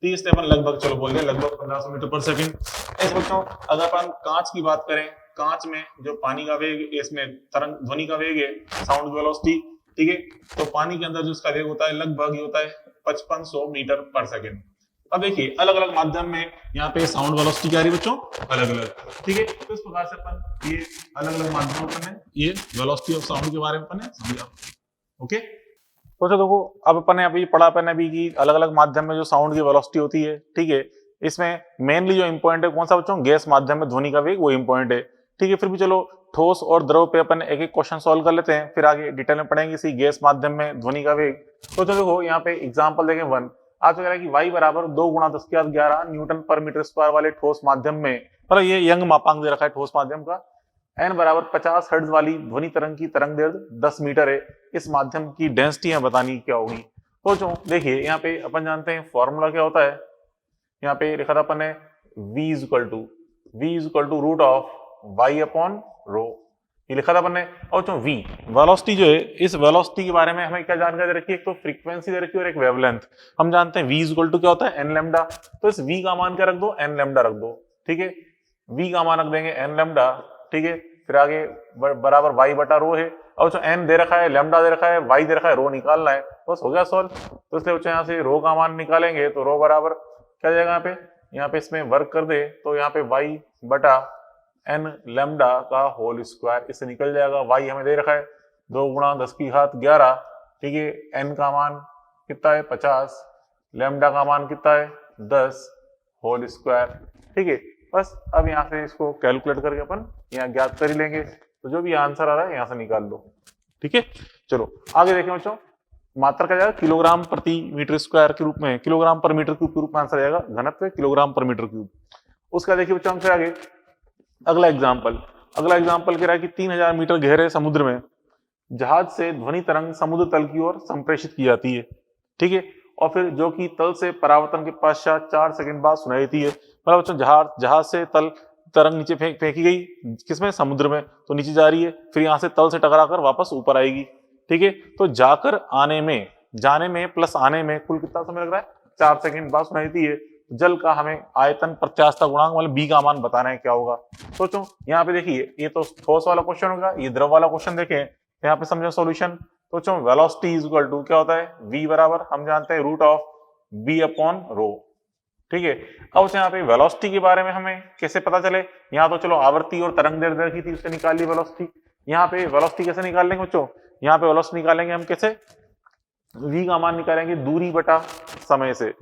तो इसलिए अपन लगभग चलो बोल रहे लगभग 1500 मीटर पर सेकंड। ऐसे बच्चों अगर अपन कांच की बात करें, कांच में जो पानी का वेग, इसमें तरंग ध्वनि का वेग है साउंड वेलोसिटी, ठीक है, तो पानी के अंदर जो उसका वेग होता है लगभग होता है 5500 मीटर पर सेकंड। अब देखिए अलग अलग माध्यम में यहाँ पे साउंड वेलोसिटी क्या आ रही है बच्चों, अलग अलग, ठीक है। तो इस प्रकार से अपन ये अलग अलग माध्यमों पर ये वेलोसिटी ऑफ साउंड के बारे में अपन समझा, ओके। तो देखो अब अपन ने अभी पढ़ा अपन ने अभी कि अलग अलग माध्यम में जो साउंड की वेलोसिटी होती है, ठीक है, इसमें मेनली जो इंपॉर्टेंट है कौन सा बच्चों, गैस माध्यम में ध्वनि का वेग, वो इंपॉर्टेंट है, ठीक है। फिर भी चलो ठोस और द्रव पे अपन एक एक क्वेश्चन सॉल्व कर लेते हैं, फिर आगे डिटेल में पढ़ेंगे इसी गैस माध्यम में ध्वनि का वेग। तो चलो देखो यहाँ पे एग्जांपल देखें 1, आपसे कह रहा है कि y बराबर 2 गुणा 10 की 11 न्यूटन पर मीटर स्क्वायर वाले ठोस माध्यम में, मतलब ये यंग मापांक दे रखा है ठोस माध्यम का, n बराबर 50 हर्ट्ज वाली ध्वनि तरंग की तरंग दैर्ध्य 10 मीटर है, इस माध्यम की डेंसिटी है बतानी क्या होगी। तो जो देखिए यहाँ पे अपन जानते हैं फॉर्मूला क्या होता है, यहाँ पे लिखा था अपन ने v is equal to root of y upon rho, ये लिखा था अपन ने। और जो v वेलोसिटी जो है, इस वेलोसिटी के बारे में हमें क्या जानकारी दे रखी है, एक तो फ्रीक्वेंसी दे रखी है और एक वेवलेंथ। हम जानते हैं v इज इक्वल टू क्या होता है, n लैम्डा, तो इस v का मान क्या रख दो, n लैम्डा रख दो, ठीक है। v का मान रख देंगे n लैम्डा, ठीक है, फिर आगे बराबर y बटा रो है। अब जो n दे रखा है, लैम्डा दे रखा है, y दे रखा है, रो निकालना है, बस हो गया सॉल्व। तो इसलिए बच्चों यहाँ से रो का मान निकालेंगे तो रो बराबर क्या जाएगा यहाँ पे इसमें वर्क कर दे तो यहाँ पे y बटा n लैम्डा का होल स्क्वायर इससे निकल जाएगा। y हमें दे रखा है 2 गुणा 10 की घात 11, ठीक है, n का मान कितना है 50, लैम्डा का मान कितना है 10 होल स्क्वायर, ठीक है। बस अब यहाँ से इसको कैलकुलेट करके अपन यहाँ ज्ञात कर ही लेंगे, तो जो भी आंसर आ रहा है यहाँ से निकाल लो, ठीक है। चलो आगे देखें बच्चों, मात्रा क्या जाएगा किलोग्राम प्रति मीटर स्क्वायर के रूप में, किलोग्राम पर मीटर क्यूब के रूप में आंसर आएगा, घनत्व किलोग्राम पर मीटर क्यूब। उसका देखिए बच्चों हमसे आगे अगला एग्जाम्पल कह रहा है कि 3000 मीटर गहरे समुद्र में जहाज से ध्वनि तरंग समुद्र तल की ओर संप्रेषित की जाती है, ठीक है, और फिर जो कि तल से परावर्तन के पश्चात 4 सेकंड बाद सुनाई देती है। मतलब बच्चों जहाज से तल तरंग नीचे फेंकी गई, किसमें, समुद्र में, तो नीचे जा रही है, फिर यहाँ से तल से टकराकर वापस ऊपर आएगी, ठीक है। तो जाने में प्लस आने में कुल कितना समय लग रहा है, 4 सेकंड बाद सुनाई देती है। जल का हमें आयतन प्रत्यास्थता गुणांक मतलब बी का मान बताना है क्या होगा। सोचो यहाँ पे देखिए, ये तो ठोस वाला क्वेश्चन होगा, ये द्रव वाला क्वेश्चन देखें, यहाँ पे समझो सॉल्यूशन। तो वेलोसिटी इज इक्वल टू क्या होता है, v बराबर हम जानते हैं root of b upon rho, ठीक है। अब यहाँ पे वेलोसिटी के बारे में हमें कैसे पता चले, यहाँ तो चलो आवर्ती और तरंग दैर्ध्य की थी, उससे निकाल ली वेलोसिटी। यहाँ पे वेलोसिटी कैसे निकाल लेंगे बच्चों, यहाँ पे वेलोसिटी निकालेंगे हम कैसे, v का मान निकालेंगे दूरी बटा समय से।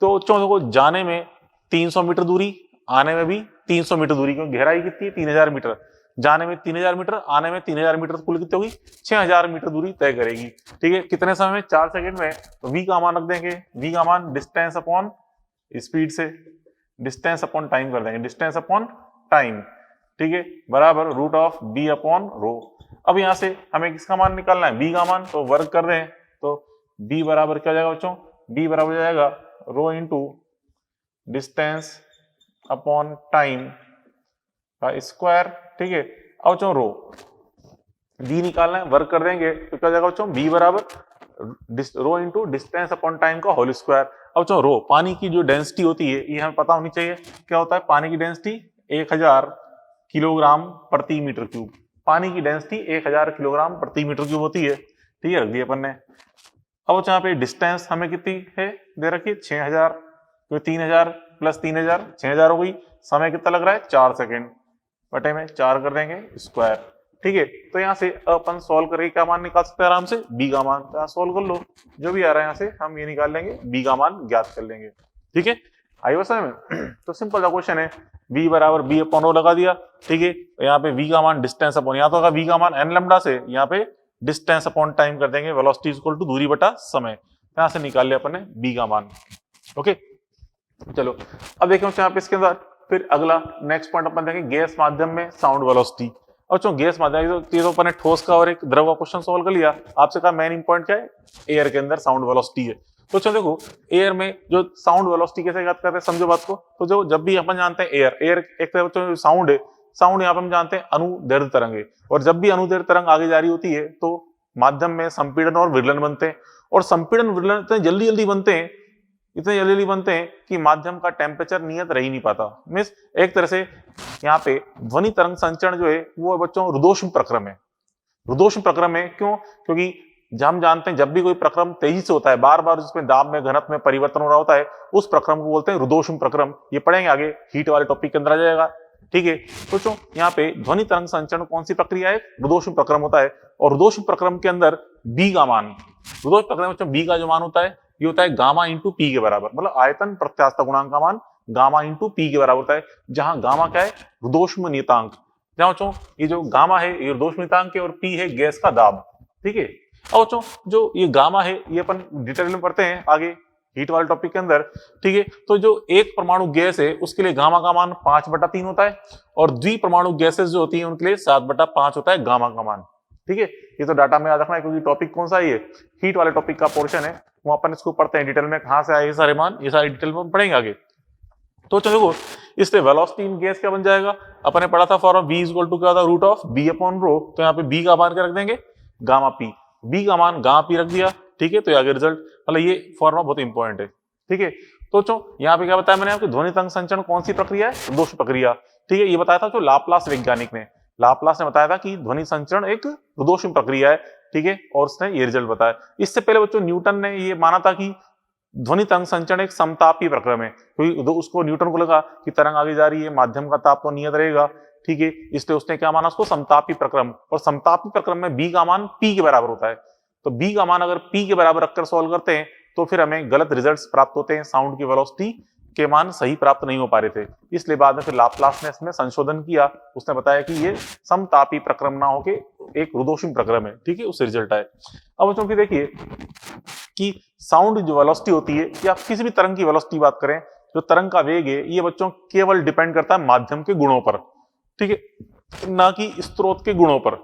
तो देखो जाने में 300 मीटर दूरी, आने में भी 300 मीटर दूरी, क्योंकि गहराई कितनी है 3000 मीटर, जाने में 3000 मीटर, आने में 3000 मीटर, कुल कितनी होगी 6000 मीटर दूरी तय करेगी, ठीक है। कितने समय में, 4 सेकंड में। तो v का मान रख देंगे, v का मान डिस्टेंस अपॉन स्पीड से डिस्टेंस अपॉन टाइम कर देंगे, डिस्टेंस अपॉन टाइम, ठीक है, बराबर root of b upon rho. अब यहाँ से हमें किसका मान निकालना है, b का मान, तो वर्क कर दें तो b बराबर क्या जाएगा बच्चों, b बराबर जाएगा rho into distance upon time का स्क्वायर, ठीक है। अब बच्चों रो b निकालना है, वर्क कर देंगे तो क्या जाएगा बच्चों, b बराबर rho into distance upon time का होल स्क्वायर। अब बच्चों रो पानी की जो डेंसिटी होती है ये हमें पता होनी चाहिए, क्या होता है पानी की डेंसिटी 1000 किलोग्राम प्रति मीटर क्यूब, पानी की डेंसिटी 1000 किलोग्राम प्रति मीटर क्यूब होती है, ठीक है, रख दिया अपन ने। अब यहाँ पे डिस्टेंस हमें कितनी है दे रखी है 6000, तो 3000 प्लस 3000 6000 हो गई। समय कितना लग रहा है 4 सेकंड, बटे में 4 कर देंगे स्क्वायर, ठीक है। तो यहाँ से अपन सॉल्व करके क्या मान निकाल सकते हैं आराम से, बी का मान। तो यहाँ सॉल्व कर लो, जो भी आ रहा है यहाँ से हम ये निकाल लेंगे, बी का मान ज्ञात कर लेंगे, ठीक है। आई बस में तो सिंपल सा क्वेश्चन है, v बराबर b अपॉन रो लगा दिया, ठीक है। यहाँ पे v का मान डिस्टेंस अपॉन, यहाँ तो होगा v का मान n लैम्डा से, यहाँ पे डिस्टेंस अपॉन टाइम कर देंगे, वेलोसिटी इज इक्वल टू दूरी बटा समय, यहाँ से निकाल लिया अपन ने b का मान, ओके। चलो अब देखो यहाँ पे इसके अंदर फिर अगला नेक्स्ट पॉइंट अपन देखेंगे, गैस माध्यम में साउंड वेलोसिटी। और चलो गैस माध्यम तो अपन ने ठोस का और एक द्रव का क्वेश्चन सॉल्व कर लिया। आपसे कहा मेन इंपॉइंट क्या है, एयर के अंदर साउंड वेलोसिटी है। तो चलो देखो एयर में जो साउंड वेलोसिटी कैसे याद करते हैं, समझो बात को। तो जो जब भी अपन जानते हैं एयर एक तरह साउंड है, साउंड यहाँ पे हम जानते हैं अनुदैर्ध्य तरंग है, और जब भी अनुदैर्ध्य तरंग आगे जा रही होती है तो माध्यम में संपीड़न और विरलन बनते हैं, और संपीड़न विरलन इतने जल्दी जल्दी बनते हैं कि माध्यम का टेम्परेचर नियत रह ही नहीं पाता। मीन्स एक तरह से यहाँ पे ध्वनि तरंग संचरण जो है वो बच्चों रुद्धोष्म प्रक्रम है। रुद्धोष्म प्रक्रम है क्यों, क्योंकि हम जानते हैं जब भी कोई प्रक्रम तेजी से होता है, बार बार उसमें दाब में घनत्व में परिवर्तन हो रहा होता है, उस प्रक्रम को बोलते हैं रुद्धोष्म प्रक्रम। ये पढ़ेंगे आगे, हीट वाले टॉपिक के अंदर आ जाएगा, ठीक है। सोचो यहाँ पे ध्वनि तरंग संचरण कौन सी प्रक्रिया है, रुद्धोष्म प्रक्रम होता है। और रुद्धोष्म प्रक्रम के अंदर बी का मान, रुद्धोष्म प्रक्रम में बी का जो मान होता है ये होता है गामा इंटू पी के बराबर, मतलब आयतन प्रत्यास्थता गुणांक का मान गामा इंटू पी के बराबर होता है, जहां गामा क्या है रुद्धोष्म नियतांक। जहां बच्चों ये जो गामा है ये रुद्धोष्म नियतांक है, और पी है गैस का दाब, ठीक है। अब बच्चों जो ये गामा है ये अपन डिटेल में पढ़ते हैं आगे हीट वाले टॉपिक के अंदर, ठीक है। तो जो एक परमाणु गैस है उसके लिए गामा का मान 5/3 होता है, और द्विपरमाणु गैसेस जो होती है उनके लिए 7/5 होता है गामा का मान, ठीक है। ये तो डाटा में याद रखना है, क्योंकि टॉपिक कौन सा है, ये हीट वाले टॉपिक का पोर्शन है, वो अपन इसको पढ़ते हैं डिटेल में, कहां से आए ये सारे मान, ये सारी डिटेल में पढ़ेंगे आगे। तो चलो इसलिए वेलोसिटी इन गैस क्या बन जाएगा, अपन ने पढ़ा था फॉर्मूला v इक्वल टू क्या होता है root of b upon rho. तो यहाँ पे b का मान क्या रख देंगे, गामा p, b का मान गामा p रख दिया, ठीक है। तो आगे रिजल्ट, मतलब ये फॉर्मूला बहुत इंपॉर्टेंट है, ठीक है। बच्चों यहाँ पे क्या बताया मैंने आपको, ध्वनि तरंग संचरण कौन सी प्रक्रिया है, प्रदोष प्रक्रिया। ठीक है, ये बताया था जो लाप्लास वैज्ञानिक ने, लाप्लास ने बताया था कि ध्वनि संचरण एक प्रदोष प्रक्रिया है। ठीक है, और उसने ये रिजल्ट बताया। इससे पहले बच्चों न्यूटन ने ये माना था कि ध्वनि तरंग संचरण एक समतापी प्रक्रम है, क्योंकि उसको न्यूटन को लगा कि तरंग आगे जा रही है, माध्यम का ताप तो नियत रहेगा। ठीक है, इसलिए उसने क्या माना, उसको समतापी प्रक्रम। और समतापी प्रक्रम में बी का मान पी के बराबर होता है, तो बी का मान अगर पी के बराबर रखकर सॉल्व करते हैं तो फिर हमें गलत रिजल्ट्स प्राप्त होते हैं, साउंड की वेलोसिटी के मान सही प्राप्त नहीं हो पा रहे थे। इसलिए बाद में फिर लाप्लास ने इसमें संशोधन किया, उसने बताया कि ये समतापी प्रक्रम ना होके एक रुदोषिम प्रक्रम है। ठीक है, उससे रिजल्ट आए। अब बच्चों की देखिए कि साउंड जो वेलोसिटी होती है, या किसी भी तरंग की वेलोसिटी बात करें, जो तरंग का वेग है, ये बच्चों केवल डिपेंड करता है माध्यम के गुणों पर। ठीक है, ना कि स्रोत के गुणों पर।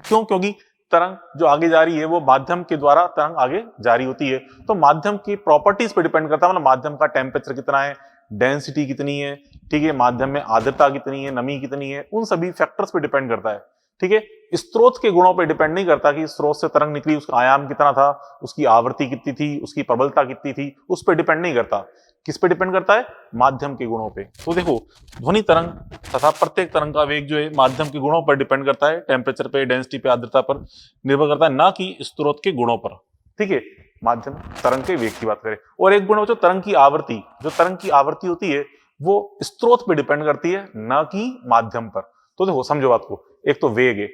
क्यों? क्योंकि तरंग जो आगे जा रही है वो माध्यम के द्वारा तरंग आगे जारी होती है, तो माध्यम की प्रॉपर्टीज पे डिपेंड करता है, मतलब माध्यम का टेम्परेचर कितना है, डेंसिटी कितनी है, ठीक है, माध्यम में आर्द्रता कितनी है, नमी कितनी है, उन सभी फैक्टर्स पे डिपेंड करता है। ठीक है, स्रोत के गुणों पे डिपेंड नहीं करता कि स्रोत से तरंग निकली, उसका आयाम कितना था, उसकी आवृत्ति कितनी थी, उसकी प्रबलता कितनी थी, उस पर डिपेंड नहीं करता। किस पे डिपेंड करता है? माध्यम के गुणों पे। तो देखो, ध्वनि तरंग तथा प्रत्येक तरंग का वेग जो है माध्यम के गुणों पर डिपेंड करता है, टेम्परेचर पे, डेंसिटी पे, आर्द्रता पर निर्भर करता है, ना कि स्रोत के गुणों पर। ठीक है, माध्यम तरंग के वेग की बात करें। और एक गुण जो तरंग की आवृत्ति, जो तरंग की आवृत्ति होती है वो स्रोत पे डिपेंड करती है, ना कि माध्यम पर। तो देखो समझो बात को, एक तो वेग है,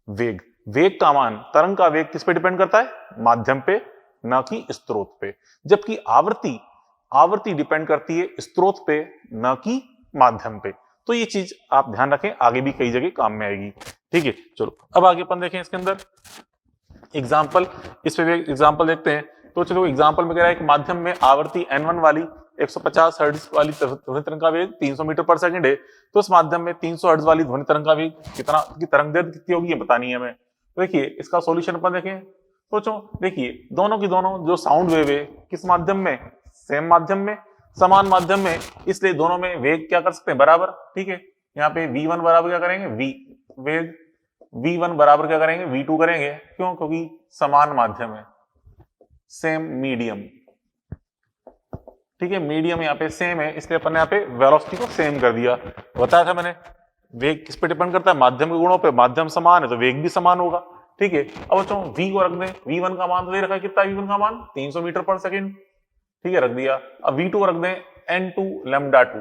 वेग, वेग का मान, तरंग का वेग किस पे डिपेंड करता है? माध्यम पे, ना कि स्रोत पे। जबकि आवृत्ति, आवृत्ति डिपेंड करती है स्रोत पे, ना कि माध्यम पे। तो ये चीज आप ध्यान रखें, आगे भी कई जगह काम में आएगी। ठीक है, चलो अब आगे अपन देखें इसके अंदर एग्जाम्पल, इस पे भी एग्जाम्पल देखते हैं। तो चलो एग्जाम्पल में कह रहा है कि माध्यम में आवृत्ति N1 वाली 150 हर्ट्ज वाली ध्वनि तरंग का वेग 300 मीटर पर सेकंड है। तो उस माध्यम में 300 हर्ट्ज वाली ध्वनि तरंग का वेग कितना, की तरंग दैर्घ्य कितनी होगी ये बतानी है हमें। तो देखिए इसका सॉल्यूशन अपन देखें। सोचो, देखिए दोनों की दोनों जो साउंड वेव है किस माध्यम में? सेम माध्यम में, समान माध्यम में, इसलिए दोनों में वेग क्या कर सकते हैं? बराबर। ठीक है, यहाँ पे V1 बराबर क्या करेंगे? V वेग, V1 बराबर क्या करेंगे? V2 करेंगे। क्यों? क्योंकि समान माध्यम है, सेम मीडियम। ठीक है, मीडियम यहाँ पे सेम है, इसलिए अपन ने यहाँ पे वेलोसिटी को सेम कर दिया। बताया था मैंने, वेग किस पे डिपेंड करता है? माध्यम के गुणों पे। माध्यम समान है तो वेग भी समान होगा। ठीक है, अब बच्चों V को रख दें, V1 का मान तो दे रखा है, कितना V1 का मान? 300 मीटर पर सेकंड। ठीक है, रख दिया। अब V2 को रख दें, N2 लैम्डा 2।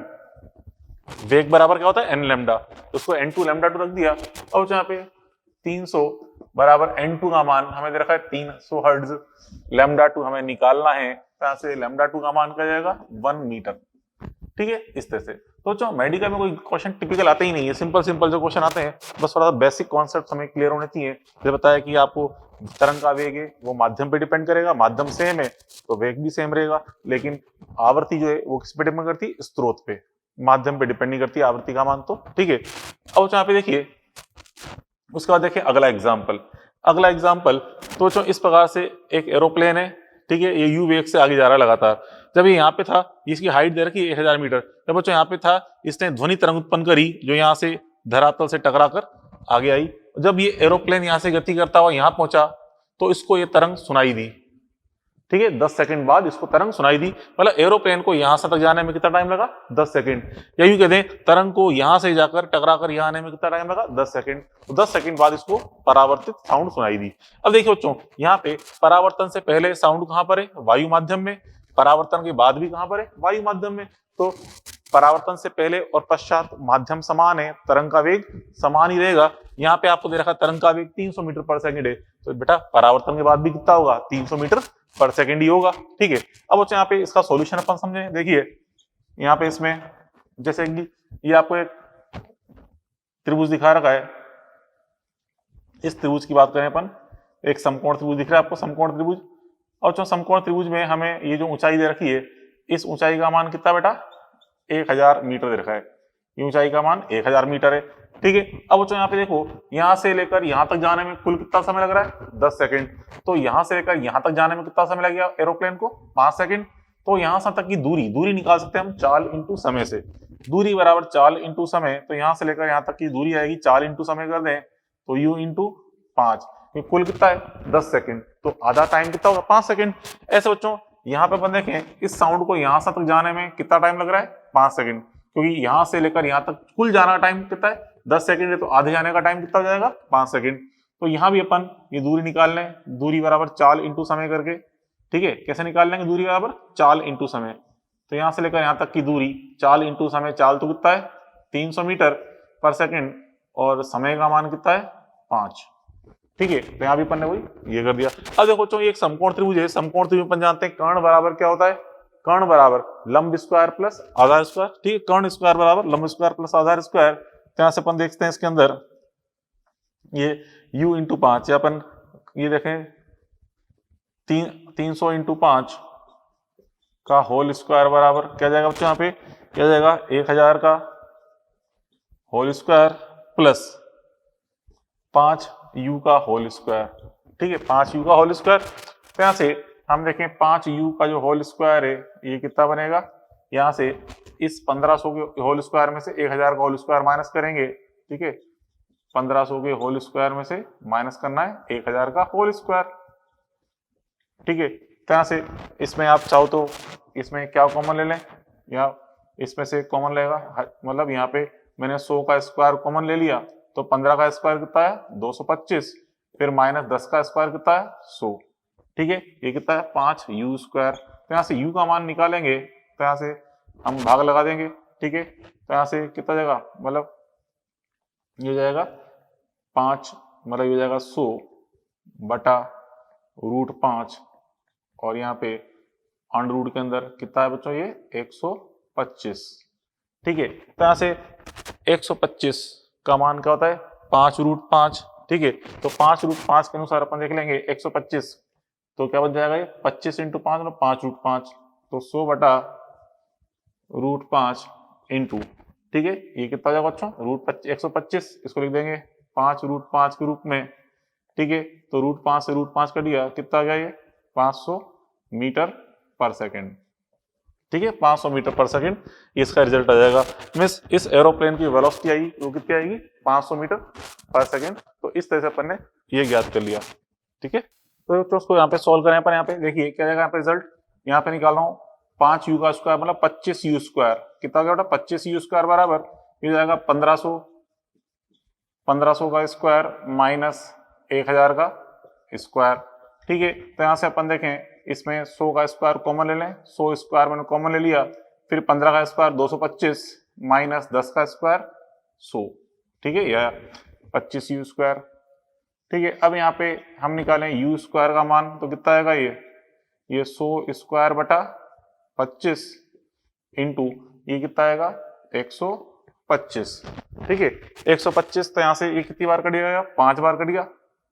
वेग बराबर क्या होता है? N लैम्डा, तो उसको N2 लैम्डा 2 रख दिया। अब यहाँ पे 300 बराबर N2 का मान हमें दे रखा है 300 हर्ट्ज, लैम्डा 2 हमें निकालना है, यहाँ से लैम्डा 2 का मान क्या जाएगा? 1 मीटर। ठीक है, इस तरह से। तो जो मेडिकल में कोई क्वेश्चन टिपिकल आते ही नहीं है, सिंपल सिंपल जो क्वेश्चन आते हैं, बस थोड़ा सा बेसिक कॉन्सेप्ट हमें क्लियर होने चाहिए। जैसे बताया कि आपको तरंग का वेग है वो माध्यम पे डिपेंड करेगा, माध्यम सेम है तो वेग भी सेम रहेगा, लेकिन आवृत्ति जो है वो किस पे डिपेंड करती है? स्रोत पे, माध्यम पे डिपेंड नहीं करती आवृत्ति का मान। तो ठीक है, अब यहाँ पे देखिए, उसके बाद देखिए अगला एग्जाम्पल। अगला एग्जाम्पल तो जो इस प्रकार से एक एरोप्लेन है, ठीक है, ये यू वेग से आगे जा रहा है लगातार। जब ये यहाँ पे था, इसकी हाइट दे रखी है 1000 मीटर। जब बच्चों यहाँ पे था, इसने ध्वनि तरंग उत्पन्न करी जो यहाँ से धरातल से टकरा कर आगे आई। जब ये एरोप्लेन यहाँ से गति करता हुआ यहाँ पहुंचा तो इसको ये तरंग सुनाई दी। ठीक है, 10 सेकंड बाद इसको तरंग सुनाई दी। मतलब एरोप्लेन को यहां से तक जाने में कितना टाइम लगा? 10 सेकंड। या यूं कहते हैं तरंग को यहां से जाकर टकरा कर यहां आने में कितना टाइम लगा? 10 सेकंड। तो 10 सेकंड बाद इसको परावर्तित साउंड सुनाई दी। अब देखिए बच्चों, यहाँ पे परावर्तन से पहले साउंड कहां पर है? वायु माध्यम में। परावर्तन के बाद भी कहां पर है? वायु माध्यम में। तो परावर्तन से पहले और पश्चात माध्यम समान है, तरंग का वेग समान ही रहेगा। यहाँ पे आपको दे रखा तरंग का वेग 300 मीटर पर सेकंड है, तो बेटा परावर्तन के बाद भी कितना होगा? 300 मीटर पर सेकंड ही होगा। ठीक है, अब बच्चों यहाँ पे इसका सॉल्यूशन अपन समझे। देखिए यहाँ पे इसमें जैसे कि ये आपको एक त्रिभुज दिखा रखा है, इस त्रिभुज की बात करें अपन, एक समकोण त्रिभुज दिख रहा है आपको, समकोण त्रिभुज। और जो समकोण त्रिभुज में हमें ये जो ऊंचाई दे रखी है, इस ऊंचाई का मान कितना बेटा? 1000 मीटर दे रखा है। ये ऊंचाई का मान 1000 मीटर है। ठीक है, अब बच्चों यहाँ पे देखो, यहां से लेकर यहां तक जाने में कुल कितना समय लग रहा है? 10 सेकंड। तो यहां से लेकर यहां तक जाने में कितना समय लग गया एरोप्लेन को? 5 सेकंड। तो यहां से तक की दूरी निकाल सकते हैं हम चाल इंटू समय से। दूरी बराबर चाल इंटू समय, तो यहां से लेकर यहां तक की दूरी आएगी, चाल इंटू समय कर दें तो u इंटू 5। कुल कितना है? 10 सेकंड। तो आधा टाइम कितना होगा? 5 सेकंड। ऐसे बच्चों यहाँ पे अपन देखें इस साउंड को यहाँ से तक जाने में कितना टाइम लग रहा है, 5 सेकंड, क्योंकि यहाँ से लेकर यहाँ तक कुल जाना टाइम कितना है, 10 सेकंड है, तो आधे जाने का टाइम कितना हो जाएगा, 5 सेकंड। तो यहाँ भी अपन ये दूरी निकाल लें, दूरी बराबर चाल इंटू समय करके, ठीक है। कैसे निकाल लेंगे, दूरी बराबर चाल इंटू समय। तो यहाँ से लेकर यहाँ तक की दूरी चाल इंटू समय, चाल तो कितना है 300 मीटर पर सेकंड और समय का मान कितना है 5, ठीक है। तो यहाँ भी अपन ने वही ये कर दिया। अब देखो बच्चों ये एक समकोण त्रिभुज है, समकोण त्रिभुज अपन जानते हैं कर्ण बराबर क्या होता है, कर्ण बराबर लंब स्क्वायर प्लस आधार स्क्वायर, ठीक है। कर्ण स्क्वायर बराबर लंब स्क्वायर प्लस आधार स्क्वायर। तो यहाँ से अपन देखते हैं इसके अंदर ये u इंटू 5, या अपन ये देखें 300 इंटू 5 का होल स्क्वायर बराबर क्या जाएगा बच्चों, यहाँ पे क्या जाएगा 1000 का होल स्क्वायर प्लस 5u का होल स्क्वायर, ठीक है। 5u का होल स्क्वायर। तो यहाँ से हम देखें 5u का जो होल स्क्वायर है ये कितना बनेगा, यहाँ से इस 1500 के होल स्क्वायर में से 1000 का होल स्क्वायर माइनस करेंगे, ठीक है। 1500 के होल स्क्वायर में से माइनस करना है 1000 का होल स्क्वायर, ठीक है। तो यहाँ से इसमें आप चाहो तो इसमें क्या कॉमन ले लें, या इसमें से कॉमन लेगा, मतलब यहाँ पे मैंने 100 का स्क्वायर कॉमन ले लिया, तो 15 का स्क्वायर कितना है 225, फिर माइनस 10 का स्क्वायर कितना है 100, ठीक है। ये कितना है 5u स्क्वायर। तो यहाँ से u का मान निकालेंगे, तो यहाँ से हम भाग लगा देंगे, ठीक है। तो यहाँ से कितना जाएगा, मतलब ये जाएगा 5, मतलब ये जाएगा 100 बटा √5, और यहाँ पे अंडर रूट के अंदर कितना है बच्चों ये 125, ठीक है। तो यहाँ से 125 का मान क्या होता है 5√5, ठीक है। तो 5√5 के अनुसार अपन देख लेंगे 125, तो क्या बन जाएगा ये 25 इंटू 5 मतलब 5√5, तो 100 बटा √5 इंटू, ठीक है। ये कितना हो जाएगा बच्चों √125, इसको लिख देंगे 5√5 के रूप में, ठीक है। तो √5 से √5 कट गया, कितना आ गया ये 500 मीटर पर सेकेंड, ठीक है। 500 मीटर पर सेकेंड इसका रिजल्ट आ जाएगा। मिस इस एरोप्लेन की वेलोसिटी आएगी वो कितनी आएगी 500 मीटर पर सेकेंड। तो इस तरह से अपन ने ये ज्ञात कर लिया, ठीक है। तो उसको यहाँ पे सोल्व करें, पर यहाँ पे देखिए क्या जाएगा यहाँ पे रिजल्ट, यहाँ पे निकाल रहा हूँ 5u का स्क्वायर मतलब 25u स्क्वायर, कितना गया बेटा 25u स्क्वायर बराबर ये जाएगा 1500 का स्क्वायर माइनस 1000 का स्क्वायर, ठीक है। तो यहाँ से अपन देखें इसमें 100 का स्क्वायर कॉमन ले लें, 100 स्क्वायर मैंने कॉमन ले लिया, फिर 15 का स्क्वायर 225 माइनस 10 का स्क्वायर 100, ठीक है, या 25u स्क्वायर, ठीक है। अब यहाँ पे हम निकालें u स्क्वायर का मान, तो कितना आएगा ये 100 स्क्वायर बटा 25 इंटू ये कितना आएगा 125, ठीक है। 125 तो यहाँ से ये कितनी बार कट जाएगा 5 बार कट गया,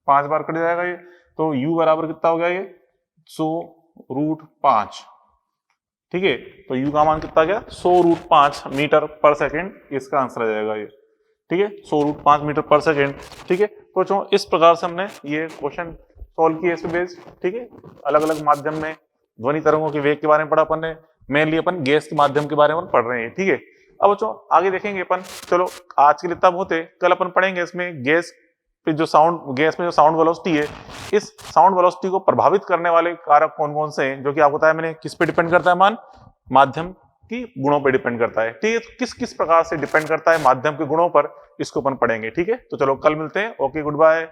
5 बार कट जाएगा ये, तो u बराबर कितना हो गया ये 100√5, ठीक है। तो u का मान कितना गया 100√5 मीटर पर सेकेंड, इसका आंसर आ जाएगा ये, ठीक है 100√5 मीटर पर सेकेंड, ठीक है। तो इस प्रकार से हमने ये क्वेश्चन सॉल्व किए इस बेस, ठीक है। अलग अलग माध्यम में ध्वनि तरंगों के वेग के बारे में पढ़ा अपन ने, मेनली अपन गैस के माध्यम के बारे में पढ़ रहे हैं, ठीक है। अब बच्चों आगे देखेंगे अपन, चलो आज के लिए इतना बहुत है, कल अपन पढ़ेंगे इसमें गैस पे जो साउंड, गैस में जो साउंड वेलोसिटी है, इस साउंड वेलोसिटी को प्रभावित करने वाले कारक कौन कौन से हैं, जो कि आपको बताया मैंने किस पे डिपेंड करता है, मान माध्यम की गुणों पे डिपेंड करता है, ठीक है। तो किस किस प्रकार से डिपेंड करता है माध्यम के गुणों पर, इसको अपन पढ़ेंगे, ठीक है। तो चलो कल मिलते हैं, ओके गुड बाय।